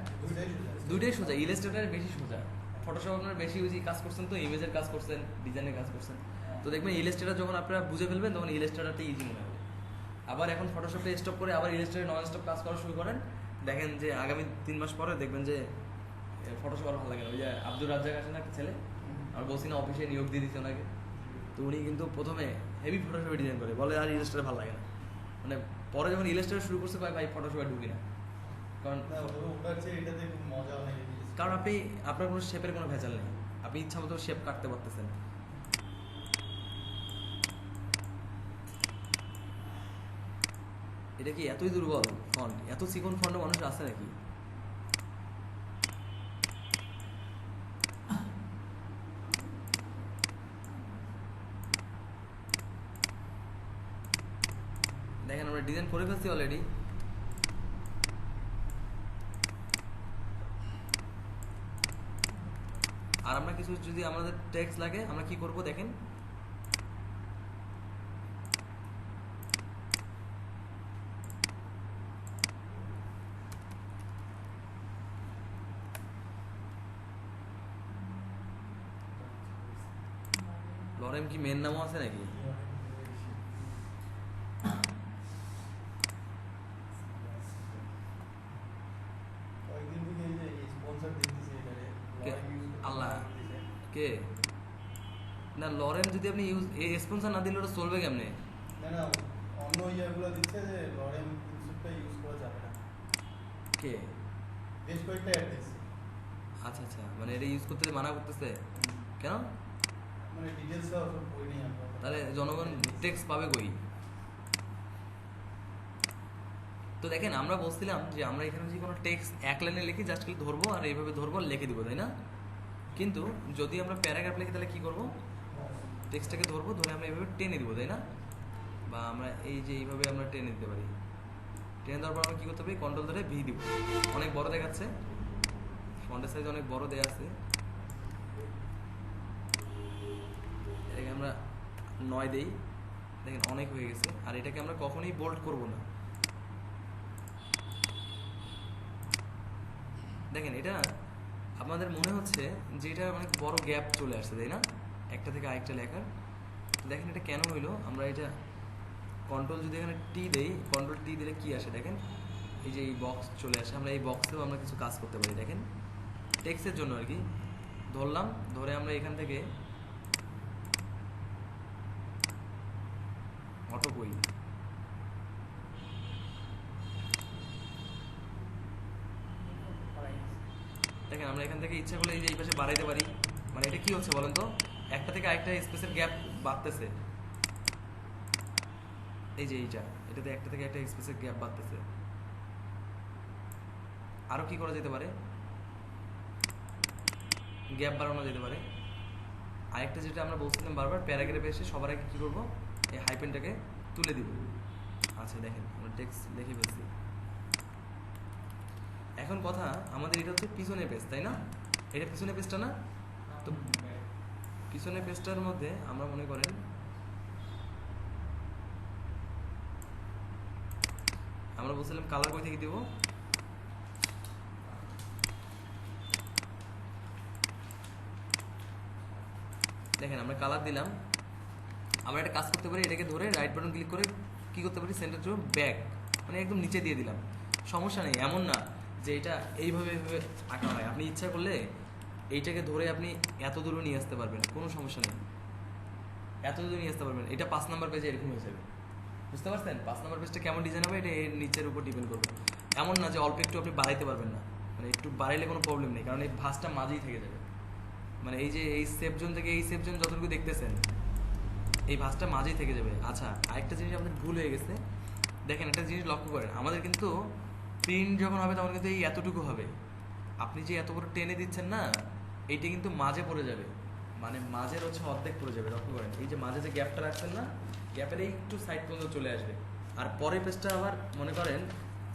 দুইটাই সোজা, ইলাস্ট্রেটর বেশি সোজা। ফটোশপ আপনার বেশি বেশি কাজ করছেন তো, ইমেজের কাজ করছেন, ডিজাইনের কাজ করছেন, তো দেখবেন ইলাস্ট্রেটর যখন আপনারা বুঝে ফেলবেন তখন ইলাস্ট্রেটরটা ইজি মনে হবে। আবার এখন ফটোশপে স্টপ করে আবার ইলাস্ট্রেটর নন স্টপ কাজ করা শুরু করেন, দেখেন যে আগামী 3 মাস পরে দেখবেন যে ফটোশপ আর ভালো লাগে না। ওই যে আব্দুর রাজ্জাক আছে না একটা ছেলে, আমার বলছি না অফিসে নিয়োগ দিয়ে দিচ্ছে ওনাকে, তো উনি কিন্তু প্রথমে হেভি ফটোশপে ডিজাইন করে, বলে আর ইলাস্ট্রেটর ভালো লাগে না। মানে পরে যখন ইলাস্ট্রেটর শুরু করছে ভাই ফটোশপে ঢুকি না, কারণ কারণ আপনি আপনার কোনো শেপের কোনো ভেজাল নেই, আপনি ইচ্ছা মতো শেপ কাটতে পারতেছেন। এটা কি এতই দুর্বল ফন্ট? এত চিকন ফন্ট মানুষ আছে নাকি? দেখেন আমরা ডিজাইন করে ফেলছি অলরেডি। আর আমরা কিছু যদি আমাদের টেক্সট লাগে আমরা কি করব দেখেন, লরেম কি মেন নামও আছে নাকি? আল্লাহ কে না লরেম যদি আপনি ইউজ স্পন্সর না দিলে ওটা চলবে কেমনে? না না অন্য ইয়ারগুলো দিচ্ছে যে লরেম ইনস্টিটিউটটা ইউজ করা যাবে না। কে? বেশ কয়েকটা অ্যাড দিচ্ছে। আচ্ছা আচ্ছা, মানে এটা ইউজ করতে মানা করতেছে কেন? মানে ডিটেইলসটা অত বই নেই আমরা। তাহলে জনগণ টেক্সট পাবে কই? তো দেখেন আমরা বলছিলাম যে আমরা এখানে যদি কোনো টেক্সট এক লাইনে লিখি জাস্ট খালি ধরবো আর এইভাবে ধরবো আর লিখে দিব, তাই না? কিন্তু যদি আমরা প্যারাগ্রাফ লিখি তাহলে কি করবো? টেক্সটটাকে ধরবো, ধরে আমরা এইভাবে টেনে দিব, তাই না? বা আমরা এই যে এইভাবে আমরা টেনে দিতে পারি। টেনে দেওয়ার পর আমরা কী করতে পারি? কন্ট্রোল ধরে ভি দিব। অনেক বড় দেখাচ্ছে, ফন্টের সাইজ অনেক বড় দেওয়া আছে, এটাকে আমরা 9 দেই। দেখেন অনেক হয়ে গেছে। আর এটাকে আমরা কখনোই বোল্ড করব না। দেখেন এটা আপনাদের মনে হচ্ছে যে এটা অনেক বড় গ্যাপ চলে আসছে, তাই না? একটা থেকে আরেকটা লেখার। দেখেন এটা কেন হইলো? আমরা এটা কন্ট্রোল যদি এখানে টি দেই, কন্ট্রোল টি দিলে কি আসে দেখেন, এই যে এই বক্স চলে আসে। আমরা এই বক্সেও আমরা কিছু কাজ করতে পারি। দেখেন টেক্সটের জন্য আর কি ধরলাম, ধরে আমরা এখান থেকে অটো বই, দেখেন আমরা এখান থেকে ইচ্ছা করলে এই যে এই পাশে বাড়াইতে পারি। মানে এটা কি হচ্ছে বলেন তো? একটা থেকে আরেকটা স্পেসের গ্যাপ বাড়তেছে। এই যে এইটা, এটাতে একটা থেকে একটা স্পেসের গ্যাপ বাড়তেছে। আরো কি করা যেতে পারে? গ্যাপ বাড়ানো যেতে পারে। আরেকটা যেটা আমরা বলছিলাম বারবার, প্যারাগ্রাফে এসে সবার আগে কি করব? এই হাইপেনটাকে তুলে দিব। আচ্ছা দেখেন আমরা টেক্সট লিখে ফেলছি। এখন কথা আমাদের এটা হচ্ছে পিছনের পেজ, তাই না? এটা পিছনের পেজটা না? তো পিছনের পেজটার মধ্যে আমরা মনে করেন আমরা বলছিলাম কালার কই থেকে দিব? দেখেন আমরা কালার দিলাম। আমরা একটা কাজ করতে পারি, এটাকে ধরে রাইট বাটন ক্লিক করে কি করতে পারি? সেন্টার টু ব্যাক, মানে একদম নিচে দিয়ে দিলাম। সমস্যা নেই, এমন না যে এটা এইভাবে এইভাবে আঁকা হয়। আপনি ইচ্ছা করলে এইটাকে ধরে আপনি এত দূরে নিয়ে আসতে পারবেন, কোনো সমস্যা নেই। এত দূরে নিয়ে আসতে পারবেন। এটা 5 নাম্বার পেজে এরকম হয়ে যাবে, বুঝতে পারছেন? 5 নাম্বার পেজটা কেমন ডিজাইন হবে এটা এর নিচের উপর ডিপেন্ড করবে। এমন না যে অল্প একটু আপনি বাড়াইতে পারবেন না, মানে একটু বাড়াইলে কোনো প্রবলেম নেই, কারণ এই ভাঁজটা মাঝেই থেকে যাবে। মানে এই যে এই সেফ জোন থেকে এই সেফ জোন যতটুকু দেখতেছেন, এই ভাঁজটা মাঝেই থেকে যাবে। আচ্ছা আরেকটা জিনিস আমাদের ভুল হয়ে গেছে। দেখেন একটা জিনিস লক্ষ্য করেন, আমাদের কিন্তু প্রিন্ট যখন হবে তখন কিন্তু এই এতটুকু হবে। আপনি যে এত বড় টেনে দিচ্ছেন না, এইটা কিন্তু মাঝে পড়ে যাবে, মানে মাঝের হচ্ছে অর্ধেক পড়ে যাবে। লক্ষ্য করেন এই যে মাঝে যে গ্যাপটা রাখছেন না, গ্যাপের একটু সাইড পর্যন্ত চলে আসবে। আর পরের পেজটা আবার মনে করেন,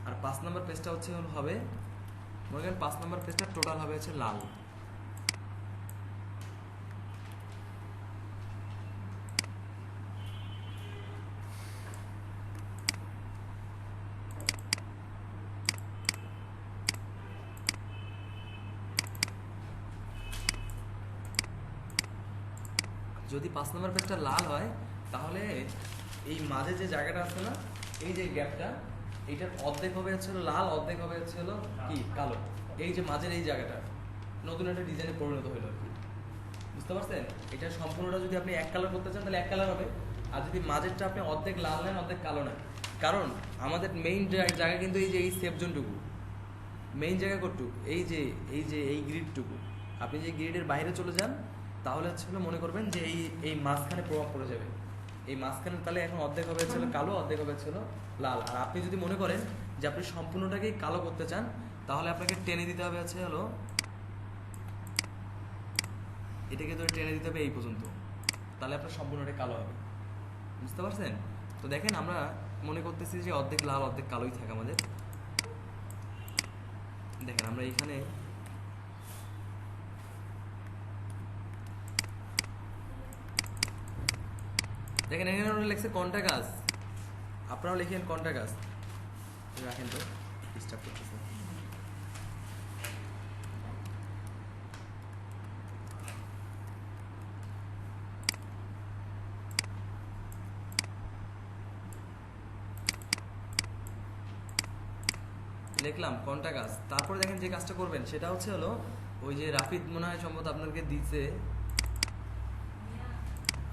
আর 5 নম্বর পেজটা হচ্ছে হবে, মনে করেন 5 নম্বর পেজটা টোটাল হবে হচ্ছে লাল। যদি 5 নম্বর পেজটা লাল হয় তাহলে এই মাঝে যে জায়গাটা আছে না, এই যে গ্যাপটা, এইটার অর্ধেক হবে হচ্ছে লাল, অর্ধেক হবে হচ্ছে কি কালো। এই যে মাঝের এই জায়গাটা নতুন একটা ডিজাইনে পরিণত হলো আর কি, বুঝতে পারছেন? এটা সম্পূর্ণটা যদি আপনি এক কালার করতে চান তাহলে এক কালার হবে। আর যদি মাঝেরটা আপনি অর্ধেক লাল নেন অর্ধেক কালো নেন, কারণ আমাদের মেইন জায়গা কিন্তু এই যে এই সেফ জোনটুকু, মেইন জায়গা কতটুকু? এই গ্রিডটুকু। আপনি যে গ্রিডের বাইরে চলে যান তাহলে হচ্ছে মনে করবেন যে এই মাঝখানে প্রভাব পড়ে যাবে। এই মাঝখানে তাহলে এখন অর্ধেক হবে হচ্ছে কালো, অর্ধেক হবে হচ্ছে লাল। আর আপনি যদি মনে করেন যে আপনি সম্পূর্ণটাকেই কালো করতে চান তাহলে আপনাকে টেনে দিতে হবে হচ্ছে এটাকে ধরে টেনে দিতে হবে এই পর্যন্ত, তাহলে আপনার সম্পূর্ণটা কালো হবে, বুঝতে পারছেন? তো দেখেন আমরা মনে করতেছি যে অর্ধেক লাল অর্ধেক কালোই থাকে আমাদের। দেখেন আমরা এখানে দেখেন এখানে লেখছে কন্টাগাস, আপনারাও লিখেন কন্টাগাস, রাখেন তো ডিস্টার্ব করতেছে। দেখলাম কোনটা কাজ। তারপরে দেখেন যে কাজটা করবেন সেটা হচ্ছে হলো ওই যে রাফিদ মনে হয় সম্ভবত আপনাকে দিচ্ছে।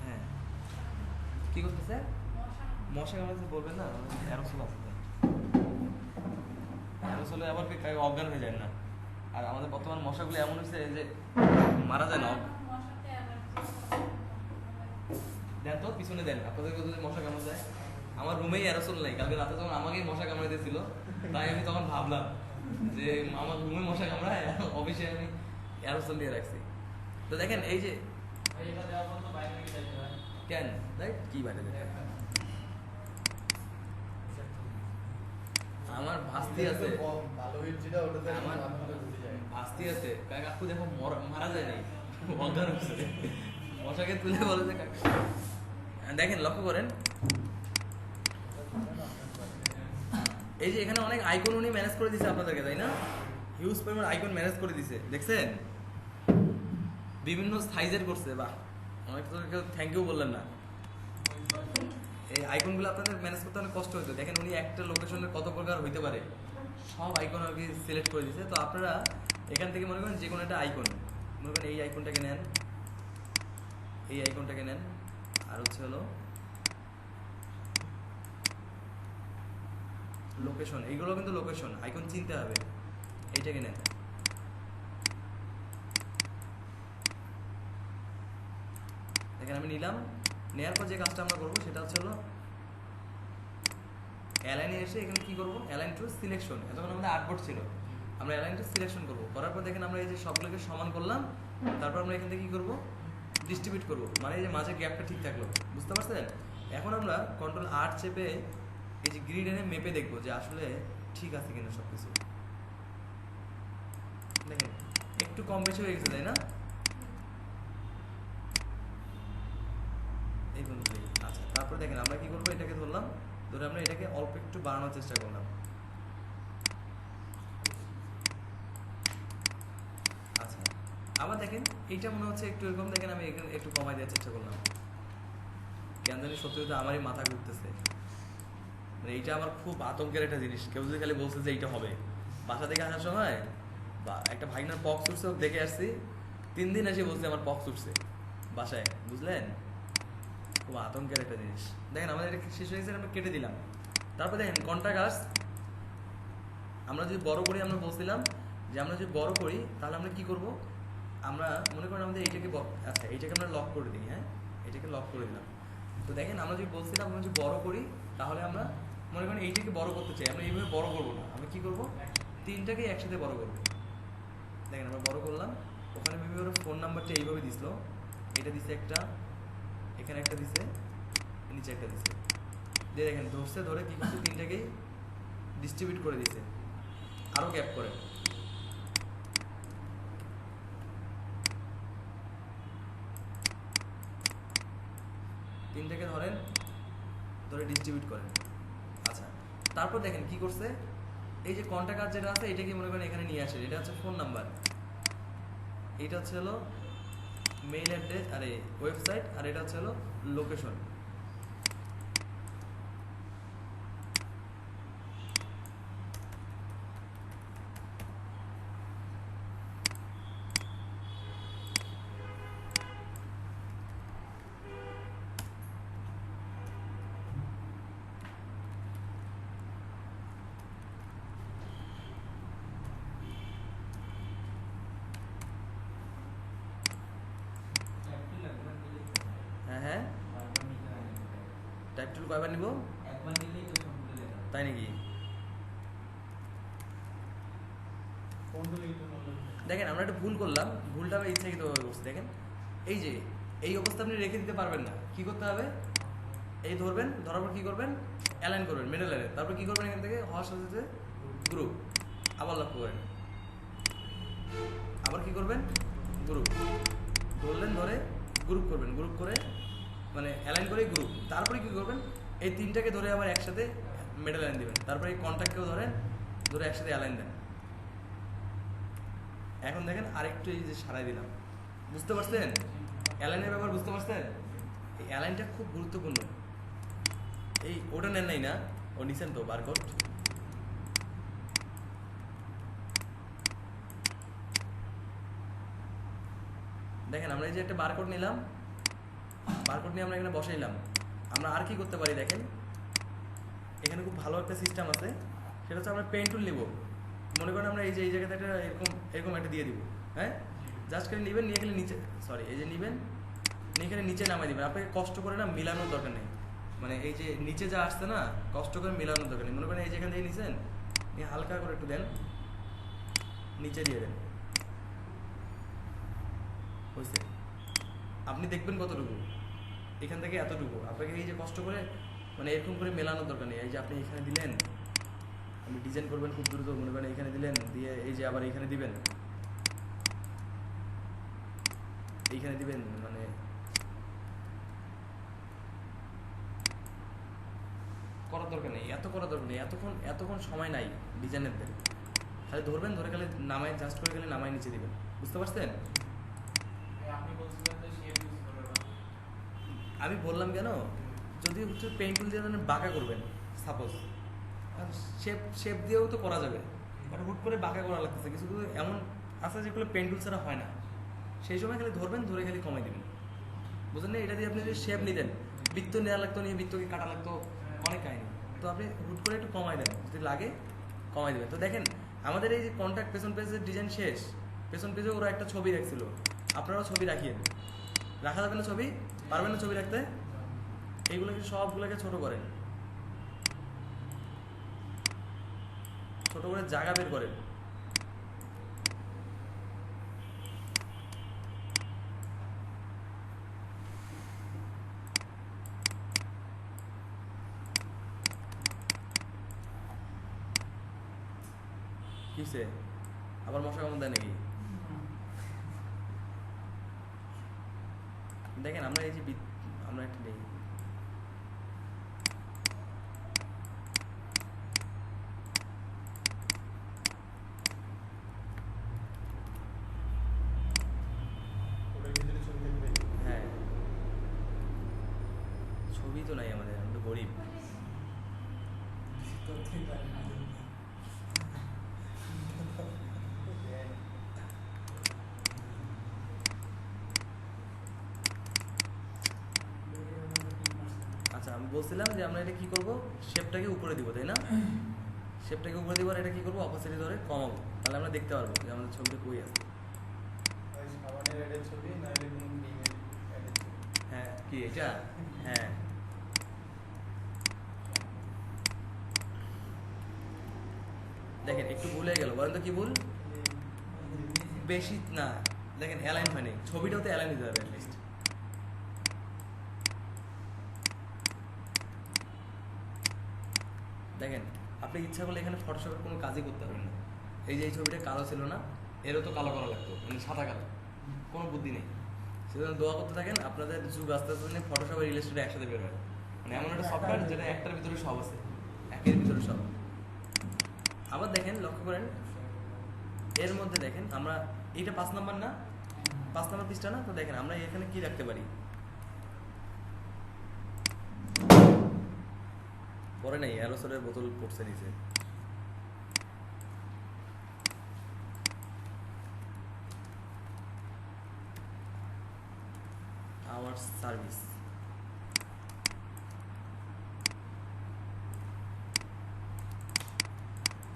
হ্যাঁ কি করতেছে? মশা কামড়াতে বলবেন না, অ্যারোসল আছে, অ্যারোসলে আবার অজ্ঞান হয়ে যায় না। আর আমাদের বর্তমান মশাগুলো এমন হয়েছে যে মারা যায় না। দেন তো পিছনে দেন, আপনাদেরকে যদি মশা কামড় যায়। আমার রুমেই অ্যারোসল নেই, কালকে রাতে যখন আমাকেই মশা কামড়ে দিয়েছিল, তাই আমি তখন ভাবলাম যে আমার রুমে মশা কামড়ায়, অফিসে আমি অ্যারোসল দিয়ে রাখছি। তো দেখেন এই যে কেন দেখ কি বাইরে দেখ, আমার ভাস্তি আছে, ভালো হিট যেটা ওটাতে আমার ভাস্তি আছে। কাকু দেখো মারা যায় নাই, অজ্ঞান হচ্ছে। মশাকে তুলে বলে যে কাকু। দেখেন লক্ষ্য করেন এই যে এখানে অনেক আইকন উনি ম্যানেজ করে দিয়েছে আপনাদেরকে, তাই না? হিউজ পরিমাণ আইকন ম্যানেজ করে দিয়েছে, দেখছেন? বিভিন্ন সাইজের করছে, বাহ, অনেক তো কেউ থ্যাংক ইউ বললেন না। এই আইকনগুলো আপনাদের ম্যানেজ করতে অনেক কষ্ট হতো। দেখেন উনি একটা লোকেশনের কত প্রকার হইতে পারে, সব আইকন আর কি সিলেক্ট করে দিয়েছে। তো আপনারা এখান থেকে মনে করেন যে কোনো একটা আইকন, মনে করেন এই আইকনটাকে নেন, এই আইকনটাকে নেন, আর হচ্ছে হলো লোকেশন, এইগুলো কিন্তু লোকেশন আইকন চিনতে হবে। এইটাকে নেন, দেখেন আমি নিলাম। নেওয়ার পর যে কাজটা আমরা করবো সেটা হচ্ছে হলো অ্যালাইনে এসে এখানে কি করবো, অ্যালাইন টু সিলেকশন। এতক্ষণ আমাদের আর্টবোর্ড ছিল, আমরা অ্যালাইন টু সিলেকশন করবো। করার পর দেখেন আমরা এই যে সবগুলোকে সমান করলাম, তারপর আমরা এখান থেকে কি করবো, ডিস্ট্রিবিউট করবো, মানে এই যে মাঝে গ্যাপটা ঠিক থাকলো, বুঝতে পারছেন? এখন আমরা কন্ট্রোল আর চেপে এই যে গ্রিড এনে মেপে দেখবো যে আসলে ঠিক আছে কিনা সব কিছু। দেখেন একটু কম বেশি হয়ে গেছে, তাই না? এই বন্ধু আচ্ছা, তারপর দেখেন আমরা কি করবো, এটাকে ধরলাম, ধরে আমরা এটাকে অল্প একটু বাড়ানোর চেষ্টা করলাম। আচ্ছা আবার দেখেন এইটা মনে হচ্ছে একটু এরকম, দেখেন আমি এখানে একটু কমাই দেওয়ার চেষ্টা করলাম। কেন জানি সত্যি সত্যি আমারই মাথা ঘুরতেছে, মানে এইটা আমার খুব আতঙ্কের একটা জিনিস। কেউ যদি খালি বলছে যে এইটা হবে, বাসা থেকে আসার সময় বা একটা ভাইনার পক্স উঠছে, দেখে আসছি 3 দিন এসে বলছে আমার পক্স উঠছে বাসায়, বুঝলেন? খুব আতঙ্কের একটা জিনিস। দেখেন আমাদের এটা শেষ হয়ে গেছে, আমরা কেটে দিলাম। তারপর দেখেন কন্ট্রাক্ট, আমরা যদি বড় করি, আমরা বলছিলাম যে আমরা যদি বড় করি তাহলে আমরা কি করব, আমরা মনে করেন আমাদের এইটাকে আচ্ছা এইটাকে আমরা লক করে দিই, হ্যাঁ এটাকে লক করে দিলাম। তো দেখেন আমরা যদি বলছিলাম আমরা যদি বড় করি তাহলে আমরা মনে করেন এইটাকে বড় করতে চাই, আমরা এইভাবে বড় করবো না, আমরা কি করব, 3টাকেই একসাথে বড় করবো। দেখেন আমরা বড় করলাম, ওখানে মেবি ওর ফোন নাম্বারটা এইভাবে দিছিল, এটা দিছে একটা, এখানে একটা দিছে, নিচে একটা দিছে, দিয়ে দেখেন ধরছে, ধরে কি করছে, 3টাকেই ডিস্ট্রিবিউট করে দিছে, আরো গ্যাপ করে। তিনটাকে ধরেন, ধরে ডিস্ট্রিবিউট করেন। আচ্ছা তারপর দেখেন কি করছে, এই যে কন্টাক্ট যেটা আছে এটাকে মনে করেন এখানে নিয়ে আসে, এটা হচ্ছে ফোন নাম্বার, এইটা হচ্ছে হলো মেইল অ্যাড্রেস, আরে ওয়েবসাইট, আর এটা হচ্ছে হলো লোকেশন। হ্যাঁ হ্যাঁ, টাইপ টুল কয়বার নিব, তাই নাকি? দেখেন আমরা একটা ভুল করলাম, ভুলটা আমরা ইচ্ছাকৃতভাবে করছি। দেখেন এই যে এই অবস্থা আপনি রেখে দিতে পারবেন না, কি করতে হবে, এই ধরবেন, ধরার পর কি করবেন, অ্যালাইন করবেন মিডল লাইনে, তারপর কি করবেন, এখান থেকে হওয়ার সাথে সাথে গ্রুপ, আবার লক্ষ্য করেন, আবার কি করবেন, গ্রুপ ধরলেন, ধরে গ্রুপ করবেন, গ্রুপ করে মানে অ্যালাইন করে গ্রুপ, তারপরে কি করবেন, এই 3টাকে ধরে আবার একসাথে মিডল লাইন দিবেন, তারপরে এই কন্ট্যাক্টকেও ধরেন, ধরে একসাথে অ্যালাইন দেন। এখন দেখেন আরেকটু এই যে সারাই দিলাম, বুঝতে পারছেন অ্যালাইনের ব্যাপার, বুঝতে পারছেন? এই অ্যালাইনটা খুব গুরুত্বপূর্ণ। এই ওটা নেন নাই না, ও নিছেন তো বারকোড, দেখেন আমরা এই যে একটা বারকোড নিলাম, বারকোড নিয়ে আমরা এখানে বসাইলাম। আমরা আর কি করতে পারি দেখেন, এখানে খুব ভালো একটা সিস্টেম আছে, সেটা হচ্ছে আমরা পেন টুল নিব। মনে করেন আমরা এই যে এই জায়গাতে একটা এরকম এরকম একটা দিয়ে দিব, হ্যাঁ, জাস্ট খালি নেবেন, নিয়ে খালি নিচে, সরি এই যে নেবেন, নিয়ে এখানে নিচে নামাই দিবেন। আপনাকে কষ্ট করে না মিলানোর দরকার নেই, মানে এই যে নিচে যা আসছে না, কষ্ট করে মিলানোর দরকার নেই। মনে করেন এই যেখান থেকে নিছেন, নিয়ে হালকা করে একটু দেন, নিচে দিয়ে দেন, হয়েছে। আপনি দেখবেন কতটুকু, এখান থেকে এতটুকু। আপনাকে এই যে কষ্ট করে মানে এরকম করে মেলানোর দরকার নেই। এই যে আপনি এখানে দিলেন, আপনি ডিজাইন করবেন খুব দ্রুত, মনে করেন এখানে দিলেন, দিয়ে এই যে আবার এখানে দিবেন, এইখানে দিবেন, মানে করার দরকার নেই, এত করার দরকার নেই, এতক্ষণ সময় নাই ডিজাইনারদের। খালি ধরবেন, ধরে গেলে নামাই, জাস্ট করে গেলে নামাই নিচে দিবেন, বুঝতে পারছেন? আপনি বলছিলেন যে শেপ ইউজ করবেন না। আমি বললাম কেন, যদি হচ্ছে পেইন টুল দিয়ে বাঁকা করবেন সাপোজ, শেপ শেপ দিয়েও তো করা যাবে, বাট হুট করে বাঁকা করা লাগতেছে। কিছু কিছু এমন আছে যেগুলো পেইন টুল ছাড়া হয় না, সেই সময় খালি ধরবেন, ধরে খালি কমাই দিবেন, বুঝলেন না? এটা দিয়ে আপনি যদি শেপ নিতেন, বৃত্ত নেওয়া লাগতো, নিয়ে বৃত্তকে কাটা লাগতো, অনেক কাহিনি। তো আপনি হুট করে একটু কমাই দেন, যদি লাগে কমাই দেবেন। তো দেখেন আমাদের এই যে কন্ট্যাক্ট পেছন পেজের ডিজাইন শেষ, পেছন পেজে ওরা একটা ছবি রাখছিল, আপনারাও ছবি রাখিয়ে রাখা যাবে না? ছবি পারবেন না ছবি রাখতে? এইগুলোকে সবগুলোকে ছোট করেন, ছোট করে জায়গা বের করেন। কিসে আবার মশা কামড় দেয় নাকি? দেখেন আমরা এই যে আমরা একটা নেই, ওটার ভিতরে ছবি থাকবে। হ্যাঁ ছবি তো নাই আমাদের, আমরা তো গরিব। আচ্ছা আমি বলছিলাম যে আমরা এটা কি করব, শেপটাকে উপরে দিব, তাই না? শেপটাকে উপরে দিব, আর এটা কি করবো, অপোজিটে ধরে কমাবো, তাহলে আমরা দেখতে পারবো যে আমাদের ছবিটা কই আছে। ওই সাবানের অ্যাডের ছবি, নাহলে কোনো ক্রিমের অ্যাডের ছবি। হ্যাঁ কি এটা? হ্যাঁ দেখেন একটু ভুল হয়ে গেল, বলেন তো কি ভুল? বেশি না, দেখেন অ্যালাইন হয়নি, ছবিটাও তো অ্যালাইন দিতে হবে অ্যাটলিস্ট। দেখেন আপনি ইচ্ছা করলে এখানে ফটোশপের কোনো কাজই করতে পারবেন না। এই যে এই ছবিটা কালো ছিল না, এরও তো কালো করা লাগতো, মানে সাদা কালো, কোনো বুদ্ধি নেই। সেজন্য দোয়া করতে থাকেন, আপনাদের যুগ আস্তে আস্তে ফটোশপ আর ইলাস্ট্রেটর একসাথে বের হয়, মানে এমন একটা সফটওয়্যার যেটা একটার ভিতরে সব আছে, একের ভিতরে সব। আবার দেখেন লক্ষ্য করেন, এর মধ্যে দেখেন আমরা এইটা 5 নাম্বার না, 5 নাম্বার পৃষ্ঠা না, তো দেখেন আমরা এখানে কি রাখতে পারি, পরে নাই অ্যারোসলের বোতল পড়ছে নিচে। আওয়ার সার্ভিস,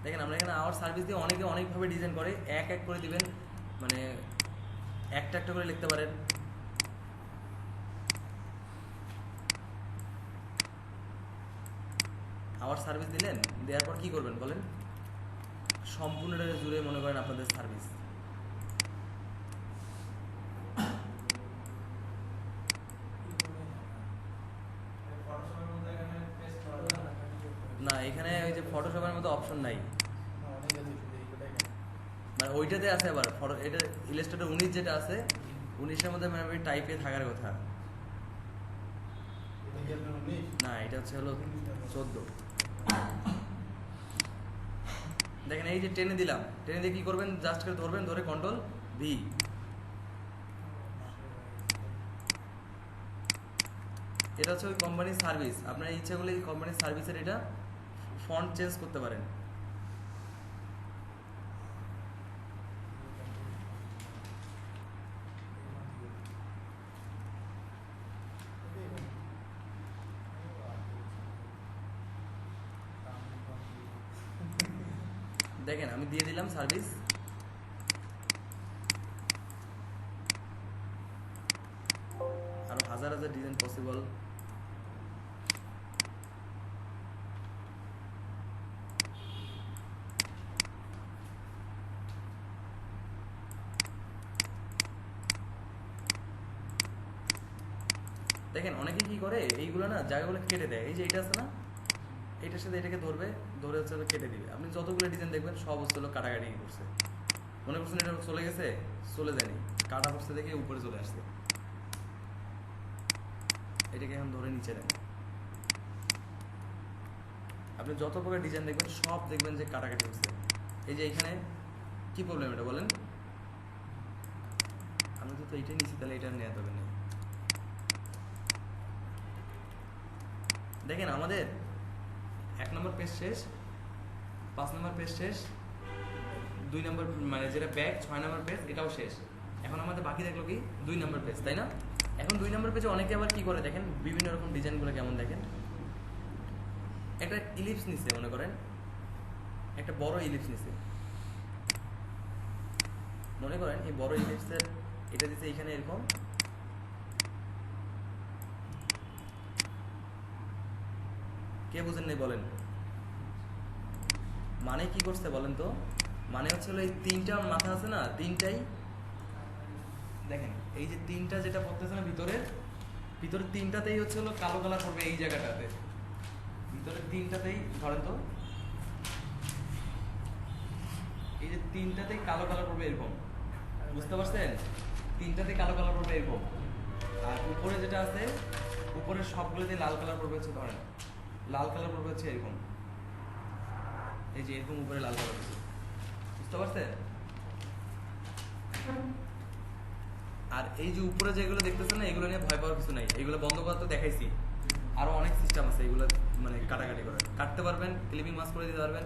দেখেন আমরা এখানে আওয়ার সার্ভিস দিয়ে অনেকে অনেকভাবে ডিজাইন করে, এক এক করে দিবেন, মানে একটা একটা করে লিখতে পারেন। আওয়ার সার্ভিস দিলেন, দেওয়ার পর কি করবেন বলেন? সম্পূর্ণটা জুড়ে মনে করেন আপনাদের সার্ভিস। ফটোশপের মধ্যে এখানে পেস্ট করা যায় না। না এখানে ওই যে ফটোশপের মতো অপশন নাই, না, অনেক আছে, শুধু এই কটাই কেন? মানে ওইটাতে আছে আবার ফটো, এটা ইলাস্ট্রেটর 19 যেটা আছে, 19-এর মধ্যে মানে টাইপে থাকার কথা। এটা কি আপনার 19? না এটা হচ্ছে হলো 14। দেখেন এই যে টেনে দিলাম, টেনে দিয়ে কি করবেন, জাস্ট করে ধরবেন, ধরে কন্ট্রোল ভি, এটা হচ্ছে ওই কোম্পানির সার্ভিস। আপনার ইচ্ছা করলে এই কোম্পানির সার্ভিসের এটা ফন্ট চেঞ্জ করতে পারেন। দেখেন আমি দিয়ে দিলাম সার্ভিস। আরো হাজার হাজার ডিজাইন পসিবল। দেখেন অনেকে কি করে এইগুলো না জায়গাগুলো কেটে দেয়। এই যে এটা আছে না, এটার সাথে এটাকে ধরবে, ধরে হচ্ছে কেটে দিবে। আপনি যতগুলো ডিজাইন দেখবেন সব হচ্ছে হলো কাটাকাটি করছে। মনে করছেন এটা চলে গেছে, চলে যায়নি, কাটা করছে দেখে উপরে চলে আসছে। এটাকে এখন ধরে নিচে দেন। আপনি যত প্রকার ডিজাইন দেখবেন সব দেখবেন যে কাটাকাটি হচ্ছে। এই যে এখানে কি প্রবলেম এটা বলেন? আমি তো এইটাই নিচ্ছি, তাহলে এটা নেওয়া যাবে না। দেখেন আমাদের 1 নম্বর পেজ শেষ, 5 নম্বর পেজ শেষ, 2 নম্বর মানে যেটা ব্যাক 6 নম্বর পেজ এটাও শেষ। এখন আমাদের বাকি থাকলো কি 2 নম্বর পেজ, তাই না? এখন 2 নম্বর পেজে অনেকে আবার কি করে দেখেন, বিভিন্ন রকম ডিজাইনগুলো কেমন দেখেন। একটা ইলিপস নিছে, মনে করেন একটা বড় ইলিপস নিছে, মনে করেন এই বড় ইলিপসের এটা দিচ্ছে এখানে এরকম, কে বুঝেন নাই বলেন? মানে কি করছে বলেন তো? মানে হচ্ছে এই 3টা মাথা আছে না, 3টাই দেখেন, এই যে 3টা যেটা পড়তেছে না ভিতরের 3টাতেই হচ্ছে হলো কালো কালার পড়বে। এই জায়গাটাতে ভিতরের 3টাতেই ধরেন তো, এই যে 3টাতেই কালো কালার পড়বে এরকম, বুঝতে পারছেন? 3টাতেই কালো কালার পড়বে এরকম। আর উপরে যেটা আছে, উপরের সবগুলোতে লাল কালার পড়বে হচ্ছে, ধরেন লাল কালার পড়বে হচ্ছে এরকম, এই যে এরকম উপরে লাল কালার, বুঝতে পারছেন? আর এই যে উপরে যেগুলো দেখতেছেন না, এগুলো নিয়ে ভয় পাওয়ার কিছু নাই, এগুলো বন্ধ করা তো দেখাইছি। আরো অনেক সিস্টেম আছে এগুলো মানে কাটাকাটি করে কাটতে পারবেন, ক্লিপিং মাস্ক করে দিতে পারবেন।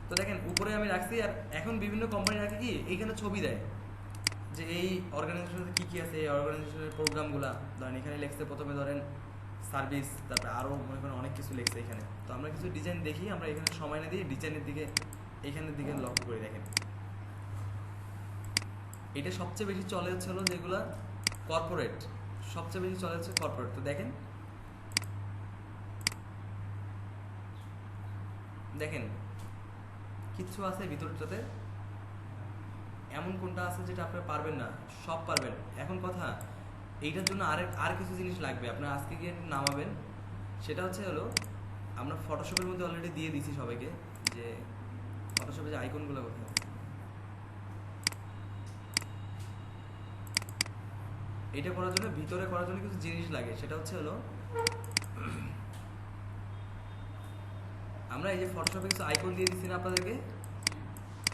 তো দেখেন উপরে আমি রাখছি। আর এখন বিভিন্ন কোম্পানি রাখে কি এইখানে ছবি দেয় যে এই অর্গানাইজেশনে কি কি আছে, এই অর্গানাইজেশনের প্রোগ্রামগুলা ধরেন এখানে লেখছে। প্রথমে ধরেন সার্ভিস, তারপরে আরও মনে করেন অনেক কিছু লেখছে এখানে। তো আমরা কিছু ডিজাইন দেখি, আমরা এখানে সময় না দিয়ে ডিজাইনের দিকে, এইখানের দিকে লক্ষ্য করে দেখেন। এটা সবচেয়ে বেশি চলে হচ্ছে হলো যেগুলো কর্পোরেট, সবচেয়ে বেশি চলে হচ্ছে কর্পোরেট। তো দেখেন দেখেন কিচ্ছু আছে ভিতরটাতে, এমন কোনটা আছে যেটা আপনারা পারবেন না? সব পারবেন। এখন কথা এইটার জন্য আর কিছু জিনিস লাগবে, আপনারা আজকে গিয়ে নামাবেন। সেটা হচ্ছে হলো আমরা ফটোশপের মধ্যে অলরেডি দিয়ে দিছি সবাইকে, যে ফটোশপে যে আইকনগুলো কোথায়, এটা করার জন্য, ভিতরে করার জন্য কিছু জিনিস লাগে। সেটা হচ্ছে হলো আমরা এই যে ফটোশপে কিছু আইকন দিয়ে দিচ্ছি না আপনাদেরকে,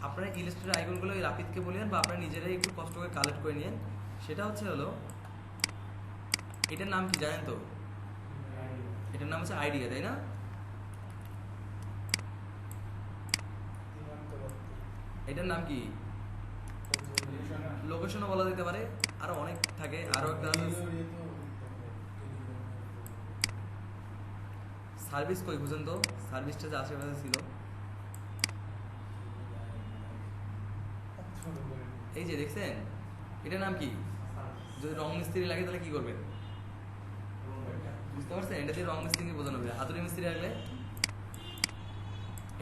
আপনারা ইলাস্ট্রেটর আইকনগুলো রাফিদকে বলেন বা আপনারা নিজেরাই একটু কষ্ট করে কালেক্ট করে নিন। সেটা হচ্ছে হলো, এটার নাম কি জানেন তো? এটার নাম হচ্ছে আইডিয়া, তাই না? এটার নাম কি? লোকেশনও বলা যেতে পারে, আরো অনেক থাকে। আরো একটা সার্ভিস কই বুঝেন তো? সার্ভিসটা যে আশেপাশে ছিল, এই যে দেখছেন, এটার নাম কি? যদি রং মিস্ত্রি লাগে তাহলে কি করবেন বুঝতে পারছেন? এটা দিয়ে রং মিস্ত্রি বোঝানো হবে। হাতুড়ি মিস্ত্রি লাগলে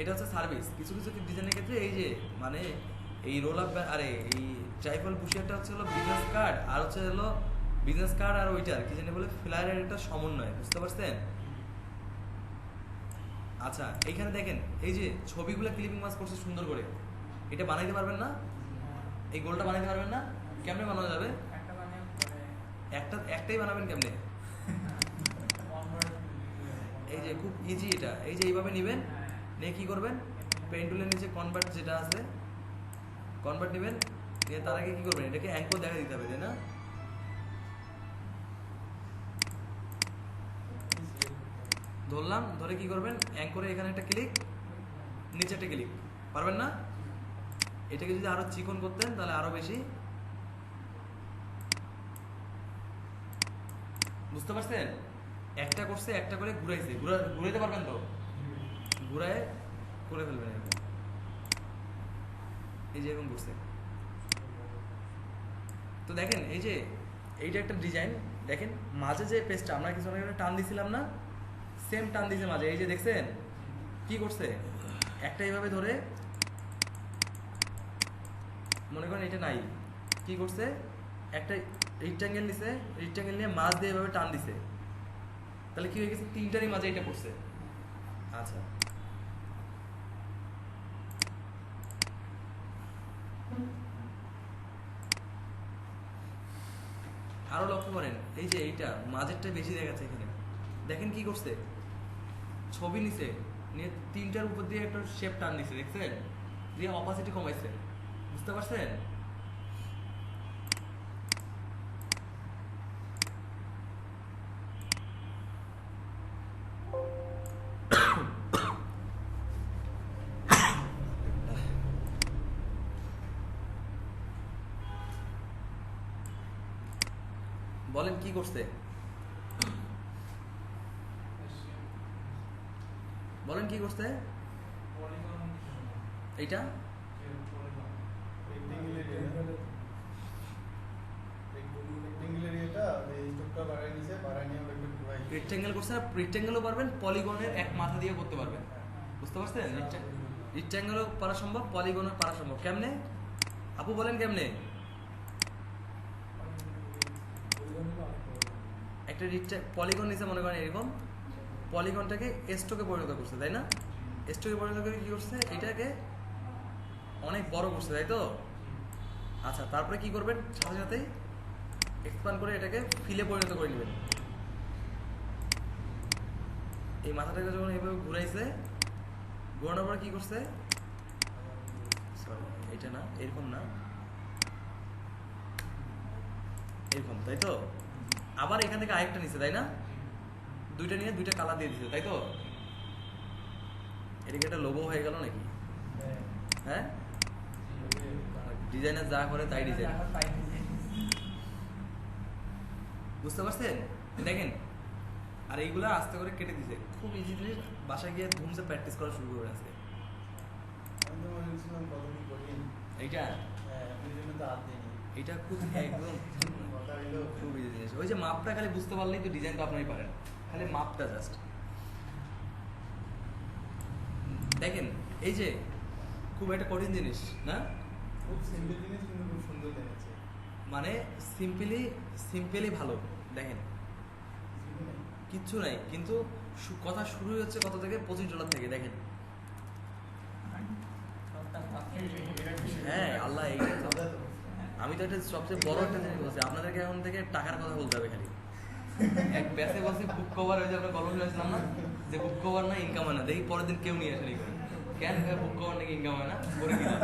এটা হচ্ছে সার্ভিস। কিছু কিছু ডিজাইনের ক্ষেত্রে এই যে মানে এই রোল আপ, আরে এই ট্রাইফল বুশিয়ারটা হচ্ছে হলো বিজনেস কার্ড, আর হচ্ছে হলো বিজনেস কার্ড আর ওইটার কি জানি বলে ফ্লায়ারের একটা সমন্বয়, বুঝতে পারছেন? আচ্ছা এইখানে দেখেন এই যে ছবিগুলো ক্লিপিং মাস্ক করছে সুন্দর করে, এটা বানাইতে পারবেন না? এই গোলটা বানাইতে পারবেন না? কেমনে বানানো যাবে? একটাই বানাবেন কেমনে? এই যে খুব ইজি এটা। এই যে এইভাবে নেবেন, নিয়ে কি করবেন, পেন টুলের নিচে কনভার্ট যেটা আছে, কনভার্ট নেবেন, নিয়ে তার আগে কি করবেন, এটাকে অ্যাঙ্কর দেখা দিতে হবে, তাই না? ধরলাম, ধরে কি করবেন, অ্যাঙ্করে এখানে একটা ক্লিক, নিচে একটা ক্লিক, পারবেন না? এটাকে যদি আরো চিকন করতেন তাহলে আরো বেশি, বুঝতে পারছেন? একটা করছে, একটা করে ঘুরাইছে, ঘুরাইতে পারবেন তো? ঘুরায় করে ফেলবেন এরকম। এই যে এরকম করছে। তো দেখেন এই যে এইটা একটা ডিজাইন, দেখেন মাঝে যে পেজটা আমরা কিছু অনেক টান দিছিলাম না, সেম টান দিছে মাঝে। এই যে দেখছেন কি করছে, একটা এইভাবে ধরে মনে করেন এটা নাই, কি করছে একটা রেক্টাঙ্গেল নিছে, রেক্টাঙ্গেল নিয়ে মাঝ দিয়ে এভাবে টান দিছে, তাহলে কি হয়ে গেছে তিনটারই মাঝে এটা পড়ছে। আচ্ছা আরো লক্ষ্য করেন এই যে এইটা মাঝেরটা বেশি দেখাচ্ছে এখানে, দেখেন কি করছে ছবি নিছে নিয়ে তিনটার উপর দিয়ে একটা শেপ টান দিছে, দেখছেন, দিয়ে অপাসিটি কমাইছে, বুঝতে পারছেন? বলেন কি করছে, বলেন কি করছে পলিগন এইটা? রেক্টাঙ্গেল করছে না, রেক্টাঙ্গেলও পারবেন, পলিগনের এক মাথা দিয়ে করতে পারবেন, বুঝতে পারছেন? রেক্টাঙ্গেলও পারা সম্ভব, পলিগনও পারা সম্ভব। কেমনে আপু বলেন কেমনে? একটা পলিগন নিচে মনে করেন এরকম, পলিগনটাকে স্ট্রোকে পরিণত করছে, তাই না? স্ট্রোকে পরিণত করে কি করছে, এটাকে অনেক বড় করছে, তাই তো? আচ্ছা তারপরে কি করবেন, সাথে সাথেই এক্সপ্যান্ড করে এটাকে ফিলে পরিণত করে নেবেন। এই মাথাটাকে যখন এইভাবে ঘুরাইছে, ঘোরানোর পরে কি করছে, সরি এটা না, এরকম না, এরকম, তাই তো? আবার এখান থেকে আরেকটা নিছে, তাই না? দুইটা নিয়ে দুইটা কালার দিয়ে দিছে, তাই তো? এদিকে একটা লোগো হয়ে গেল নাকি? হ্যাঁ, ডিজাইনার যা করে তাই ডিজাইন, বুঝতে পারছেন? দেখেন আর এইগুলা আস্তে করে কেটে দিছে, খুব ইজি জিনিস, বাসায় গিয়ে ধুমসে প্র্যাকটিস করা শুরু করবে আজকে। এইটা এইটা খুব একদম খুব ইজি জিনিস, ওই যে মাপটা খালি বুঝতে পারলেই তো ডিজাইনটা আপনারই পারেন, খালি মাপটা জাস্ট দেখেন। এই যে খুব একটা কঠিন জিনিস না, খুব সিম্পল জিনিস কিন্তু খুব সুন্দর দেখাচ্ছে। মানে সিম্পলি ভালো, দেখেন কিচ্ছু নাই, কিন্তু কথা শুরু হচ্ছে কত থেকে, $25 থেকে, দেখেন। হ্যাঁ আল্লাহ, এইটা তো আমি তো একটা সবচেয়ে বড় একটা জিনিস বলছি, আপনাদেরকে এখন থেকে টাকার কথা বলতে হবে খালি। এক ব্যাসে বলছি বুক কভার, ওই যে আমরা গল্প শুনেছিলাম না যে বুক কভার না ইনকাম হয় না, দেখি পরের দিন কেউ নিয়ে আসেনি করে, কেন বুক কভার নাকি ইনকাম হয় না করে দিলাম।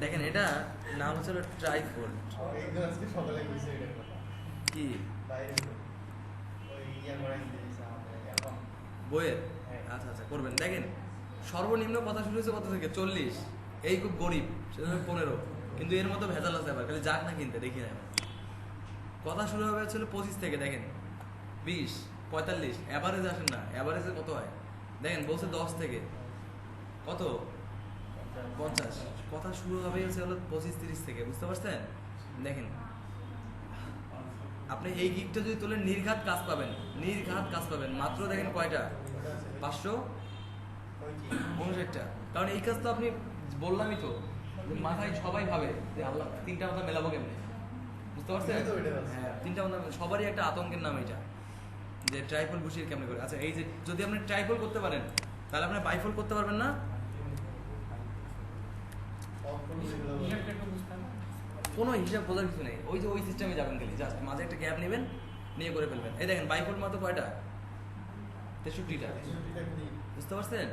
দেখেন এটা নাম হচ্ছে ট্রাইফোল্ড। একদম আজকে সকালে গেছে এটা কথা কি বাইরে ওই ইয়া করাই দিয়েছে আমাদের এখন বইয়ের? আচ্ছা আচ্ছা করবেন। দেখেন সর্বনিম্ন কথা শুরু হয়েছে কত থেকে, 40, এই খুব গরিব সেজন্য 15, কিন্তু এর মতো ভেজাল আছে আবার, খালি যাক না কিনতে দেখি না। কথা শুরু হবে হচ্ছিল 25 থেকে, দেখেন 20, 45, অ্যাভারেজ আসেন না, অ্যাভারেজে কত হয় দেখেন, বলছে 10 থেকে কত 50, কথা শুরু হবে হচ্ছে হলো 25-30 থেকে, বুঝতে পারছেন? দেখেন আপনি এই গিকটা যদি তোলেন নির্ঘাত কাজ পাবেন, নির্ঘাত কাজ পাবেন মাত্র, দেখেন কয়টা, 559টা। কারণ এই কাজ তো আপনি বললামই তো, মাথায় সবাই ভাবে যে আল্লাহ তিনটা মাথা মেলাবো কেমনে, বুঝতে পারছেন? হ্যাঁ তিনটা মাথা, সবারই একটা আতঙ্কের নাম এটা, যে ট্রাইপল বসিয়ে কেমনে করে। আচ্ছা এই যে যদি আপনি ট্রাইপল করতে পারেন তাহলে আপনি বাইফল করতে পারবেন না? কোনো হিসাব বোঝার কিছু নেই, ওই যে ওই সিস্টেমে যাবেন, খালি জাস্ট মাঝে একটা গ্যাপ নেবেন, নিয়ে করে ফেলবেন। এই দেখেন বাইফল মাত্র কয়টা, 63টা, বুঝতে পারছেন?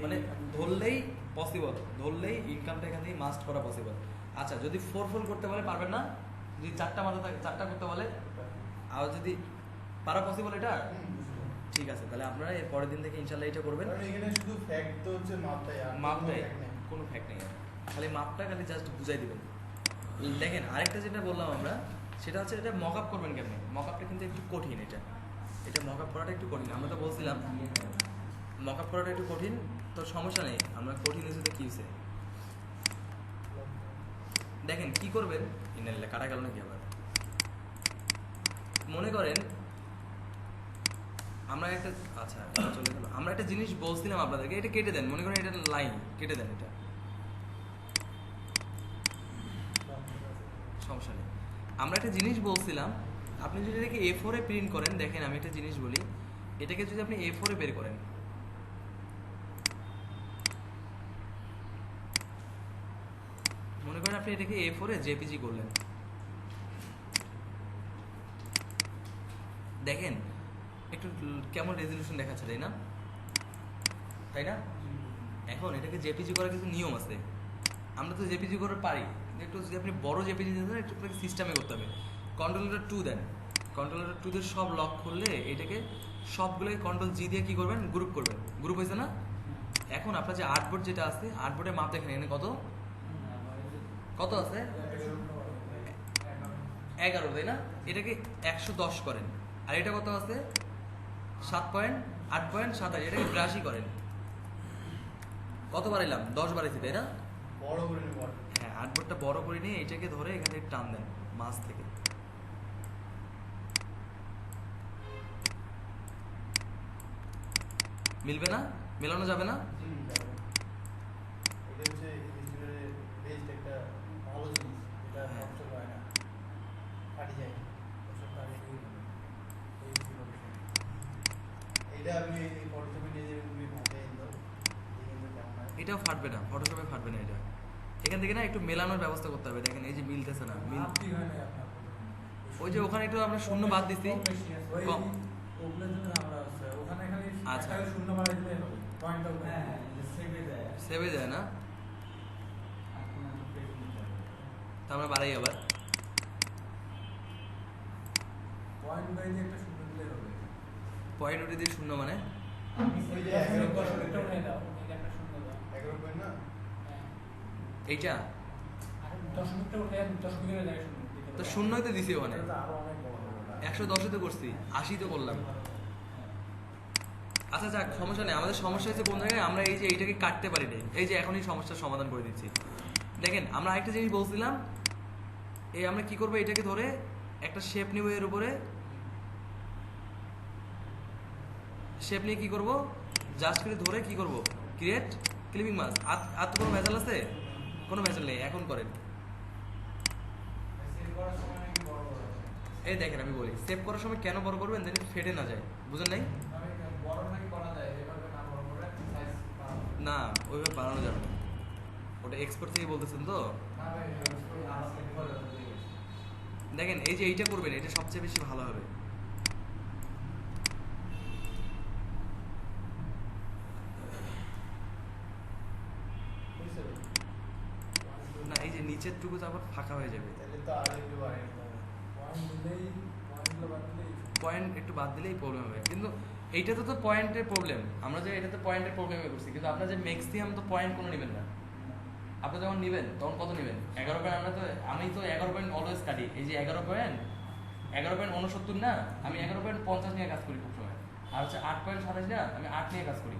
মানে ধরলেই পসিবল, ধরলেই ইনকামটা এখান থেকে মাস্ট করা পসিবল। আচ্ছা যদি 4 ফোল করতে বলে পারবেন না, যদি 4টা মাথা থাকে 4টা করতে বলে, আর যদি পারা পসিবল এটা, ঠিক আছে তাহলে আপনারা এর পরের দিন থেকে ইনশাল্লাহ এটা করবেন। কারণ এখানে শুধু ফ্যাক্ট তো হচ্ছে মাপটাই, আর মাপটাই, কোনো ফ্যাক্ট নেই, খালি মাপটা খালি জাস্ট বুঝাই দিবেন। দেখেন আরেকটা যেটা বললাম আমরা, সেটা হচ্ছে এটা মক আপ করবেন কেমনে। মক আপটা কিন্তু একটু কঠিন, এটা মক আপ করাটা একটু কঠিন, আমরা তো বলছিলাম মক আপ করাটা একটু কঠিন। তো সমস্যা নেই, আমরা কঠিন ইস্যুতে কি হয়েছে দেখেন কি করবেন। ইনালিল্লাহ, কাটা গেল নাকি আবার? মনে করেন আমরা একটা, আচ্ছা এটা চলে গেল। আমরা একটা জিনিস বলছিলাম আপনাদেরকে, এটা কেটে দেন। মনে করেন এটা লাইন কেটে দেন, এটা সমস্যা নেই। আমরা একটা জিনিস বলছিলাম, আপনি যদি এটাকে A4 এ প্রিন্ট করেন, দেখেন আমি একটা জিনিস বলি, এটাকে যদি আপনি A4 এ বের করেন, মনে করেন আপনি এটাকে A4 এ জেপিজি করলেন, দেখেন একটু কেমন রেজলিউশন দেখাচ্ছে, তাই না? তাই না? এখন এটাকে জেপিজি করার কিছু নিয়ম আছে। আমরা তো জেপিজি করে পারি, একটু যদি আপনি বড় জেপিজি দিতে চান, একটু আপনাকে সিস্টেমে করতে হবে। কন্ট্রোলার 2 দেন, কন্ট্রোলার 2 দিয়ে সব লক করলে এটাকে সবগুলোকে কন্ট্রোল জি দিয়ে কি করবেন, গ্রুপ করবেন। গ্রুপ হয়েছে না? এখন আপনার যে আর্টবোর্ড যেটা আছে, আর্টবোর্ডের মাপ দেখেন এখানে কত কত আছে, 11, তাই না? এটাকে 110 করেন। আর এটা কত আছে, 7.8.27, এটাকে 82 করেন। কত বাড়াইলাম? 10 বাড়াইছি, তাই না? বড় করে নিব। হ্যাঁ, আর্টবোর্ডটা বড় করে নিয়ে এটাকে ধরে এখান থেকে টান দেন মাছ থেকে। মিলবে না? মেলানো যাবে না? এটা হচ্ছে ইনস্টিটিউটের বেস্ট একটা ভালো জিনিস, এটা হ্যাঁ। নষ্ট হয় না, ফাটি যায়। এটা আপনি ফটোশপে নিয়ে যাবেন, তুমি ভাবে দাও কিন্তু কেমন হয়। এটাও ফাটবে না, ফটোশপে ফাটবে না এটা। এখান থেকে না একটু মেলানোর ব্যবস্থা করতে হবে। দেখেন এই যে মিলতেছে না, মিল কি হয় না আপনার? ওই যে ওখানে একটু আমরা শূন্য বাদ দিছি, কম। ওগুলোর জন্য আমরা আছে ওখানে খালি আচ্ছা। একটা শূন্য বাড়াই দিলেই হবে, পয়েন্টটা হ্যাঁ সেভে যায়। সেভে যায় না? তা আমরা বাড়াই আবার। পয়েন্ট বাই দিয়ে একটা শূন্য দিলেই হবে। পয়েন্ট উঠে দিয়ে শূন্য মানে ওই যে 11 11 একটা উঠে দাও, এটা একটা শূন্য দাও। 11 পয়েন্ট না, এইটা আর দশমিকটা উঠে দশমিকের জায়গায় শূন্য দিতে তো হবে। শূন্যই তো দিছি ওখানে। এটা তো আরো অনেক বড় হবে ওটা। 110 তো করছি, 80 তো করলাম। আচ্ছা যাক, সমস্যা নেই। আমাদের সমস্যা হচ্ছে কোন জায়গায়, আমরা এই যে এইটাকে কাটতে পারি না। এই যে এখনই সমস্যার সমাধান করে দিচ্ছি। দেখেন আমরা আরেকটা জিনিস বলছিলাম, এই আমরা কি করবো, এটাকে ধরে একটা শেপ নিব, এর উপরে শেপ নিয়ে কি করব, জাস্ট করে ধরে কি করব, ক্রিয়েট ক্লিপিং মাস্ক। আর তো কোনো ভেজাল আছে? কোনো ভেজাল নেই, এখন করেন। সেভ করার সময় নাকি বড় বড় আছে। এই দেখেন আমি বলি, সেভ করার সময় কেন বড় করবেন, যেন ফেটে না যায়, বুঝেন নাই? আমি বড় নাকি করা যায়, এভাবে না বড় করে সাইজ বাড়ানো। না, ওইভাবে বানানো যাবে না। ওটা এক্সপার্ট থেকে বলতেছেন তো। না ভাই আলাদা করে দিয়ে গেছে। দেখেন এই যে এইটা করবেন, এটা সবচেয়ে বেশি ভালো হবে। বুঝতে পারছি। না, এই যে নিচের টুকু তো আবার ফাঁকা হয়ে যাবে। তাহলে তো আর একটু বাড়িয়ে দিতে হবে। পয়েন্ট দিলেই পয়েন্টগুলো বাদ দিলেই পয়েন্ট একটু বাদ দিলেই প্রবলেম হবে, কিন্তু এইটাতে তো পয়েন্টের প্রবলেম। আমরা যে এটাতে পয়েন্টের প্রবলেমে করছি, কিন্তু আপনার যে ম্যাক্সিমাম তো পয়েন্ট কোনো নেবেন না। আপনি যখন নেবেন তখন কত নেবেন? 11 পয়েন্ট। আমি তো 11 পয়েন্ট অলওয়েজ কাটি। এই যে 11 পয়েন্ট 69 না, আমি 11.50 নিয়ে কাজ করি খুব সময়। আর হচ্ছে 8.27 না, আমি 8 নিয়ে কাজ করি।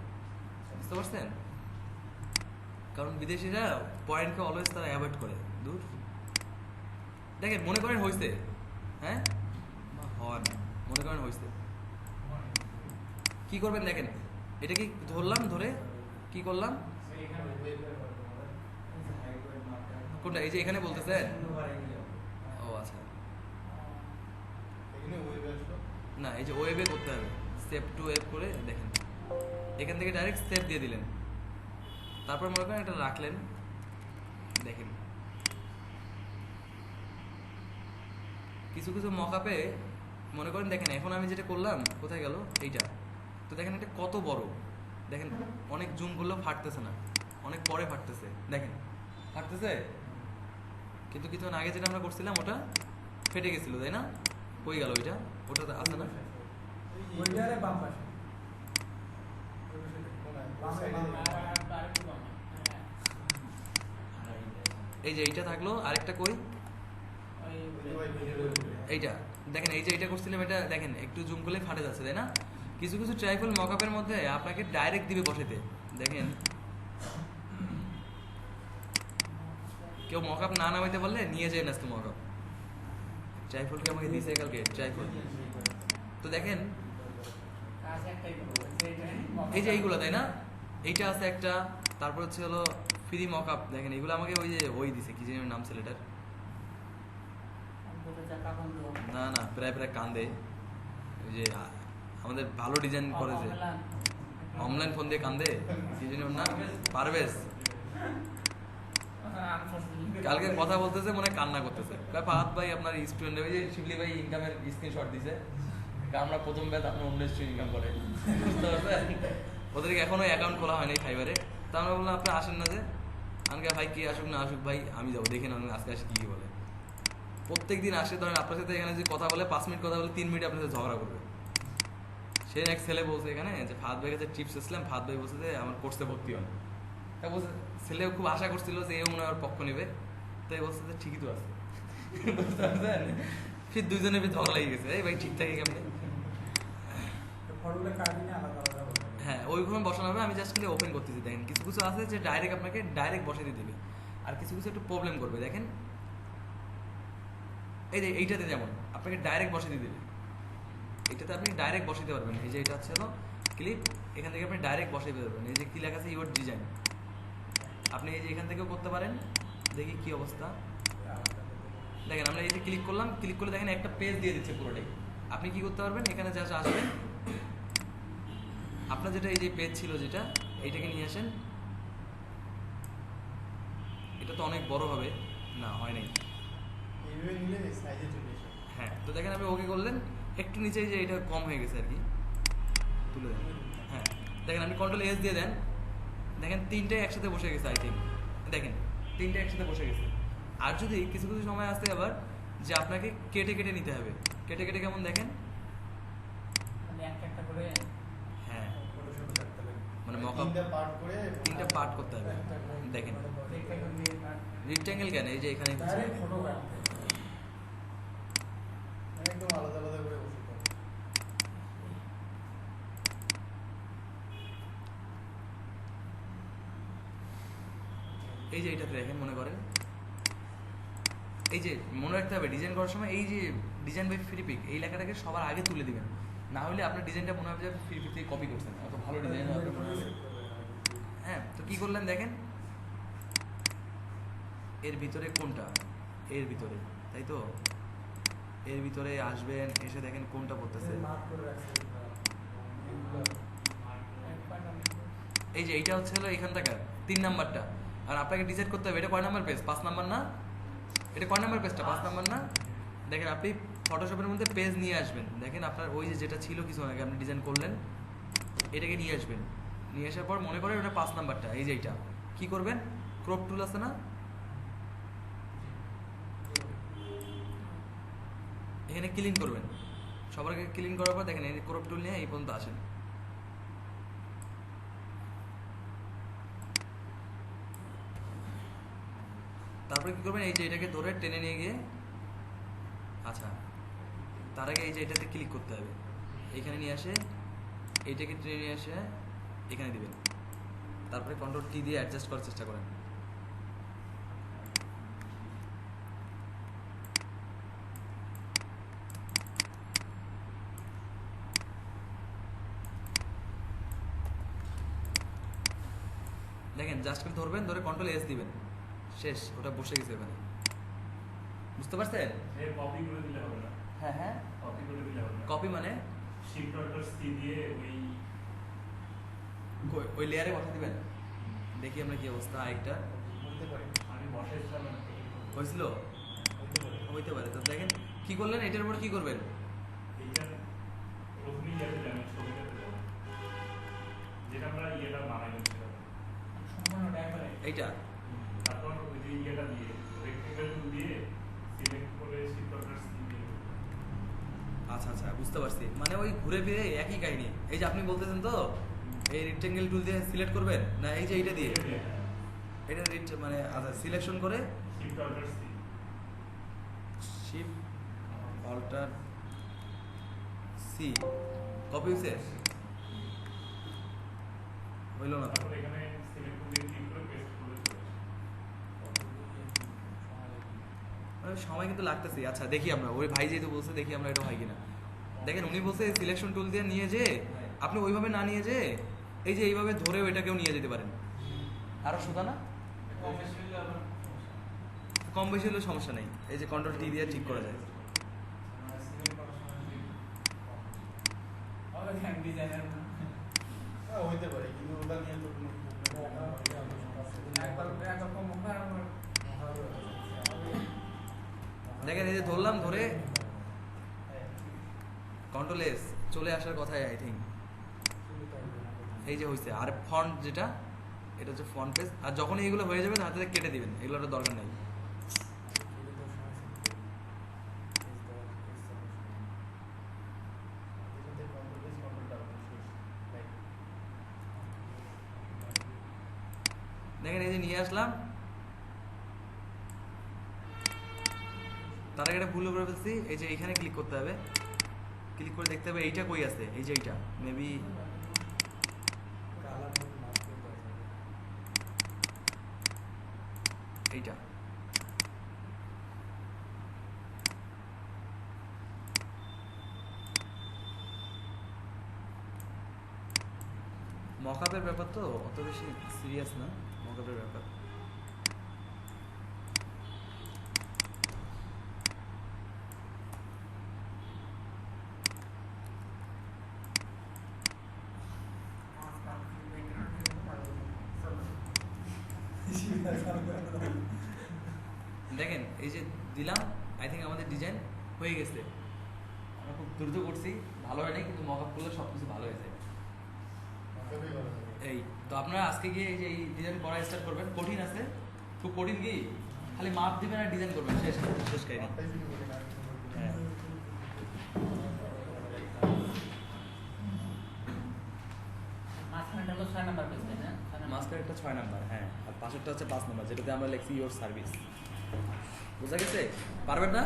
বুঝতে পারছেন? কারণ বিদেশিরা পয়েন্টকে অলওয়েজ তারা অ্যাভয়েড করে। দূর দেখেন, মনে করেন হয়েছে, হ্যাঁ হয় না, মনে করেন হয়েছে, কি করবেন দেখেন, এটা কি ধরলাম, ধরে কি করলাম, কোনটা? এই যে এখানে বলতেছেন। ও আচ্ছা, এখানে ওয়েবে আসলো। না এই যে ওয়েবে করতে হবে, সেভ টু ওয়েব করে দেখেন, এখান থেকে ডাইরেক্ট সেভ দিয়ে দিলেন, তারপর মনে করেন এটা রাখলেন। দেখেন কিছু কিছু মকআপে মনে করেন, দেখেন এখন আমি যেটা করলাম, কোথায় গেল এইটা, তো দেখেন এটা কত বড়, দেখেন অনেক জুম করলেও ফাটতেছে না, অনেক পরে ফাটতেছে, দেখেন ফাটতেছে। কিন্তু কিছুক্ষণ আগে যেটা আমরা করছিলাম ওটা ফেটে গেছিল, তাই না? হয়ে গেল ওইটা, ওটা আছে না? ওইটারে বাম পাশে। বামে আরেকটু বামে। এই যে এইটা থাকলো, আরেকটা কই, এইটা দেখেন, এই যে এইটা করছিলাম, এটা দেখেন একটু জুম করলে ফাটে যাচ্ছে, তাই না? কিছু কিছু ট্রাইফল মকআপের মধ্যে আপনাকে ডাইরেক্ট দিবে বসাতে, দেখেন কেউ মকআপ না নামাইতে পারলে নিয়ে যায় আজকে মকআপ। ট্রাইফলকে আমাকে দিয়েছে কালকে ট্রাইফল। তো দেখেন এই যে এইগুলো তাই না, এইটা আছে একটা, তারপর হচ্ছে হলো ফ্রি মকআপ। দেখেন এগুলো আমাকে ওই যে ওই দিছে, কি যেন নাম ছেলেটার, না না প্রায় প্রায় কান্দে। ওই যে আমাদের ভালো ডিজাইন করে যে অনলাইন ফোন দিয়ে কান্দে, কি যেন ওর নাম, পারভেজ। কালকে কথা বলতেছে মনে হয় কান্না করতেছে, ফাহাদ ভাই আপনার স্টুডেন্ট, ওই যে শিবলি ভাই ইনকামের স্ক্রিনশট দিছে, আমরা প্রথম ব্যাচ আপনার অন্য স্টুডেন্ট ইনকাম করে, বুঝতে পারছেন? ওদেরকে এখনো অ্যাকাউন্ট খোলা হয়নি ফাইবারে। তা আমরা বললাম আপনি আসেন না যে, আমাকে ভাই কে আসুক না আসুক ভাই আমি যাবো, দেখে না আজকে আসে কি বলে। প্রত্যেক দিন আসে, ধরেন আপনার সাথে এখানে যে কথা বলে 5 মিনিট কথা বলে 3 মিনিট আপনার সাথে ঝগড়া করবে। সে এক ছেলে বলছে এখানে যে ফাহাদ ভাই কাছে টিপস এসলাম, ফাহাদ ভাই বলছে যে আমার কোর্সে ভর্তি হন। তা বলছে ছেলে খুব আশা করছিল যে এও মনে হয় পক্ষ নেবে, তাই বলছে যে ঠিকই তো আছে, বুঝতে পারছেন? ফির দুইজনে ফির ঝগড়া লেগে গেছে, এই ভাই ঠিক থাকে কেমনি। হ্যাঁ ওইভাবে বসানো হবে, আমি জাস্ট খালি ওপেন করতেছি। দেখেন কিছু কিছু আছে যে ডাইরেক্ট আপনাকে ডাইরেক্ট বসাতে দেবে, আর কিছু কিছু একটু প্রবলেম করবে। দেখেন এই যে এইটাতে যেমন আপনাকে ডাইরেক্ট বসাতে দেবে, এটাতে আপনি ডাইরেক্ট বসাতে পারবেন। এই যে এটা হচ্ছে হলো ক্লিপ, এখান থেকে আপনি ডাইরেক্ট বসাতে পারবেন। এই যে কি লেখা আছে ইউর ডিজাইন, আপনি এই যে এখান থেকেও করতে পারেন। দেখি কি অবস্থা, দেখেন আমরা এই যে ক্লিক করলাম, ক্লিক করলে দেখেন একটা পেজ দিয়ে দিচ্ছে পুরোটাই। আপনি কি করতে পারবেন, এখানে জাস্ট আসবেন, আপনার যেটা এই যে পেজ ছিল যেটা, এইটাকে নিয়ে আসেন। এটা তো অনেক বড় হবে, না হয় নাই, এইভাবে নিলে সাইজে চলে আসে। হ্যাঁ তো দেখেন আপনি ওকে করলেন, একটু নিচে যে এটা কম হয়ে গেছে আর কি, তুলে দেন। হ্যাঁ দেখেন আপনি কন্ট্রোল এস দিয়ে দেন, দেখেন তিনটে একসাথে বসে গেছে। আই থিঙ্ক দেখেন তিনটে একসাথে বসে গেছে। আর যদি কিছু কিছু সময় আসতে আবার যে আপনাকে কেটে কেটে নিতে হবে, কেটে কেটে কেমন দেখেন, হ্যাঁ মানে মকআপ তিনটা পার্ট করতে হবে। দেখেন রেক্ট্যাঙ্গেল কেন, এই যে এখানে একদম আলাদা আলাদা করে বসতে হবে। এই যে এইটাতে দেখেন মনে করেন, এই যে মনে রাখতে হবে ডিজাইন করার সময় এই যে ডিজাইন বাই ফ্রি পিক এই লেখাটাকে সবার আগে তুলে দিবেন, না হলে আপনার ডিজাইনটা মনে হবে যে ফ্রি পিক থেকে কপি করছেন, অত ভালো ডিজাইন হবে মনে হবে। হ্যাঁ তো কি করলেন দেখেন, এর ভিতরে কোনটা, এর ভিতরে তাই তো, এর ভিতরে আসবেন, এসে দেখেন কোনটা পড়তেছে। এই যে এইটা হচ্ছে হলো এখান থেকে 3 নাম্বারটা, আর আপনাকে ডিসাইড করতে হবে এটা কয় নাম্বার পেজ, 5 নাম্বার না, এটা কয় নাম্বার পেজটা, 5 নাম্বার না। দেখেন আপনি ফটোশপের মধ্যে পেজ নিয়ে আসবেন, দেখেন আপনার ওই যে যেটা ছিল কিছু আগে আপনি ডিজাইন করলেন, এটাকে নিয়ে আসবেন, নিয়ে আসার পর মনে করেন ওটা 5 নাম্বারটা, এই যে এইটা কি করবেন, ক্রপ টুল আছে না, এখানে ক্লিন করবেন, সবার আগে ক্লিন করার পর দেখেন এই ক্রপ টুল নিয়ে এই পর্যন্ত আসেন। তারপরে কি করবেন, এই যে এটাকে ধরে টেনে নিয়ে গিয়ে, আচ্ছা তার আগে এই যে এটাতে ক্লিক করতে হবে, এখানে নিয়ে আসে এইটাকে টেনে নিয়ে আসে এখানে দিবেন, তারপরে কন্ট্রোল টি দিয়ে অ্যাডজাস্ট করার চেষ্টা করেন। দেখেন জাস্ট করে ধরবেন, ধরে কন্ট্রোল এস দিবেন, শেষ, ওটা বসে গেছে ওখানে, বুঝতে পারছেন? এর কপি করে দিলে হবে না, হ্যাঁ হ্যাঁ কপি করে দিলে হবে না, কপি মানে শিফট অল্টার সি দিয়ে ওই লেয়ারে বসা দিবেন। দেখি আমরা কি অবস্থা, আরেকটা বলতে পারি আমি বসাইছিলাম না। হয়েছিল, বলতে পারি হইতে পারে। তো দেখেন কি করলেন, এটার উপর কি করবেন, এইটা প্রথমেই যাতে জানি ছবিটাতে যাবে, যেটা আমরা ইয়েটা বানাইলাম সেটা সম্পূর্ণ একবারে এইটা তারপর ওই যে ইয়েটা দিয়ে রেক্টেঙ্গেল টুল দিয়ে সিলেক্ট করে শিফট অল্টার সি দিয়ে আচ্ছা আচ্ছা বুঝতে পারছি, মানে ওই ঘুরে ফিরে একই কাহিনী। এই যে আপনি বলতেছেন তো এই রেক্টেঙ্গেল টুল দিয়ে সিলেক্ট করবেন না, এই যে এইটা দিয়ে এটা মানে আচ্ছা সিলেকশন করে shift alter C shift alter C copy হয়েছে, হইলো না তো। তারপরে এখানে সিলেক্ট করে ক্লিক করে পেস্ট করে চলে সময় কিন্তু লাগতেছে। আচ্ছা দেখি আমরা, ওই ভাই যেহেতু বলছে দেখি আমরা এটা হয় কিনা। দেখেন উনি বলছে সিলেকশন টুল দিয়ে নিয়ে যে আপনি ওইভাবে না নিয়ে যে এই যে এইভাবে ধরে ওইটাকেও নিয়ে যেতে পারেন। আরো সোজা না? কম বেশি হলে সমস্যা নেই, এই যে কন্ট্রোল টি দিয়ে ঠিক করা যায়। হ্যাঁ, হইতে পারে কিন্তু ওটা নিয়ে তো কোনো দেখেন এই যে ধরলাম, ধরে কন্ট্রোল এস চলে আসার কথাই আই থিঙ্ক। এই যে হয়েছে। আর ফন্ট যেটা, এটা হচ্ছে ফন্ট পেজ। আর যখন এইগুলো হয়ে যাবে হাতে থেকে কেটে দিবেন, এগুলোর দরকার নেই। দেখেন এই যে নিয়ে আসলাম, তার আগে একটা ভুল করে ফেলছি। এই যে এখানে ক্লিক করতে হবে, ক্লিক করে দেখতে হবে এইটা কই আছে। এই যে এইটা মেবি এইটা। মকআপের ব্যাপার তো অত বেশি সিরিয়াস না, মকআপের ব্যাপার। দেখেন এই যে দিলাম, আই থিঙ্ক আমাদের ডিজাইন হয়ে গেছে। আমরা খুব দ্রুত করছি, ভালো হয় নাই, কিন্তু মকআপ করলে সব কিছু ভালো হয়েছে। এই তো আপনারা আজকে গিয়ে এই যে এই ডিজাইন করা স্টার্ট করবেন। কঠিন আছে, খুব কঠিন কি, খালি মাপ দিবেন আর ডিজাইন করবেন, শেষ শেষ কাহিনী। হ্যাঁ মাস্টার একটা 6 নাম্বার, হ্যাঁ, আর পাশেরটা হচ্ছে 5 নাম্বার, যেটাতে আমরা লিখছি ইওর সার্ভিস। বুঝা গেছে? পারবেন না?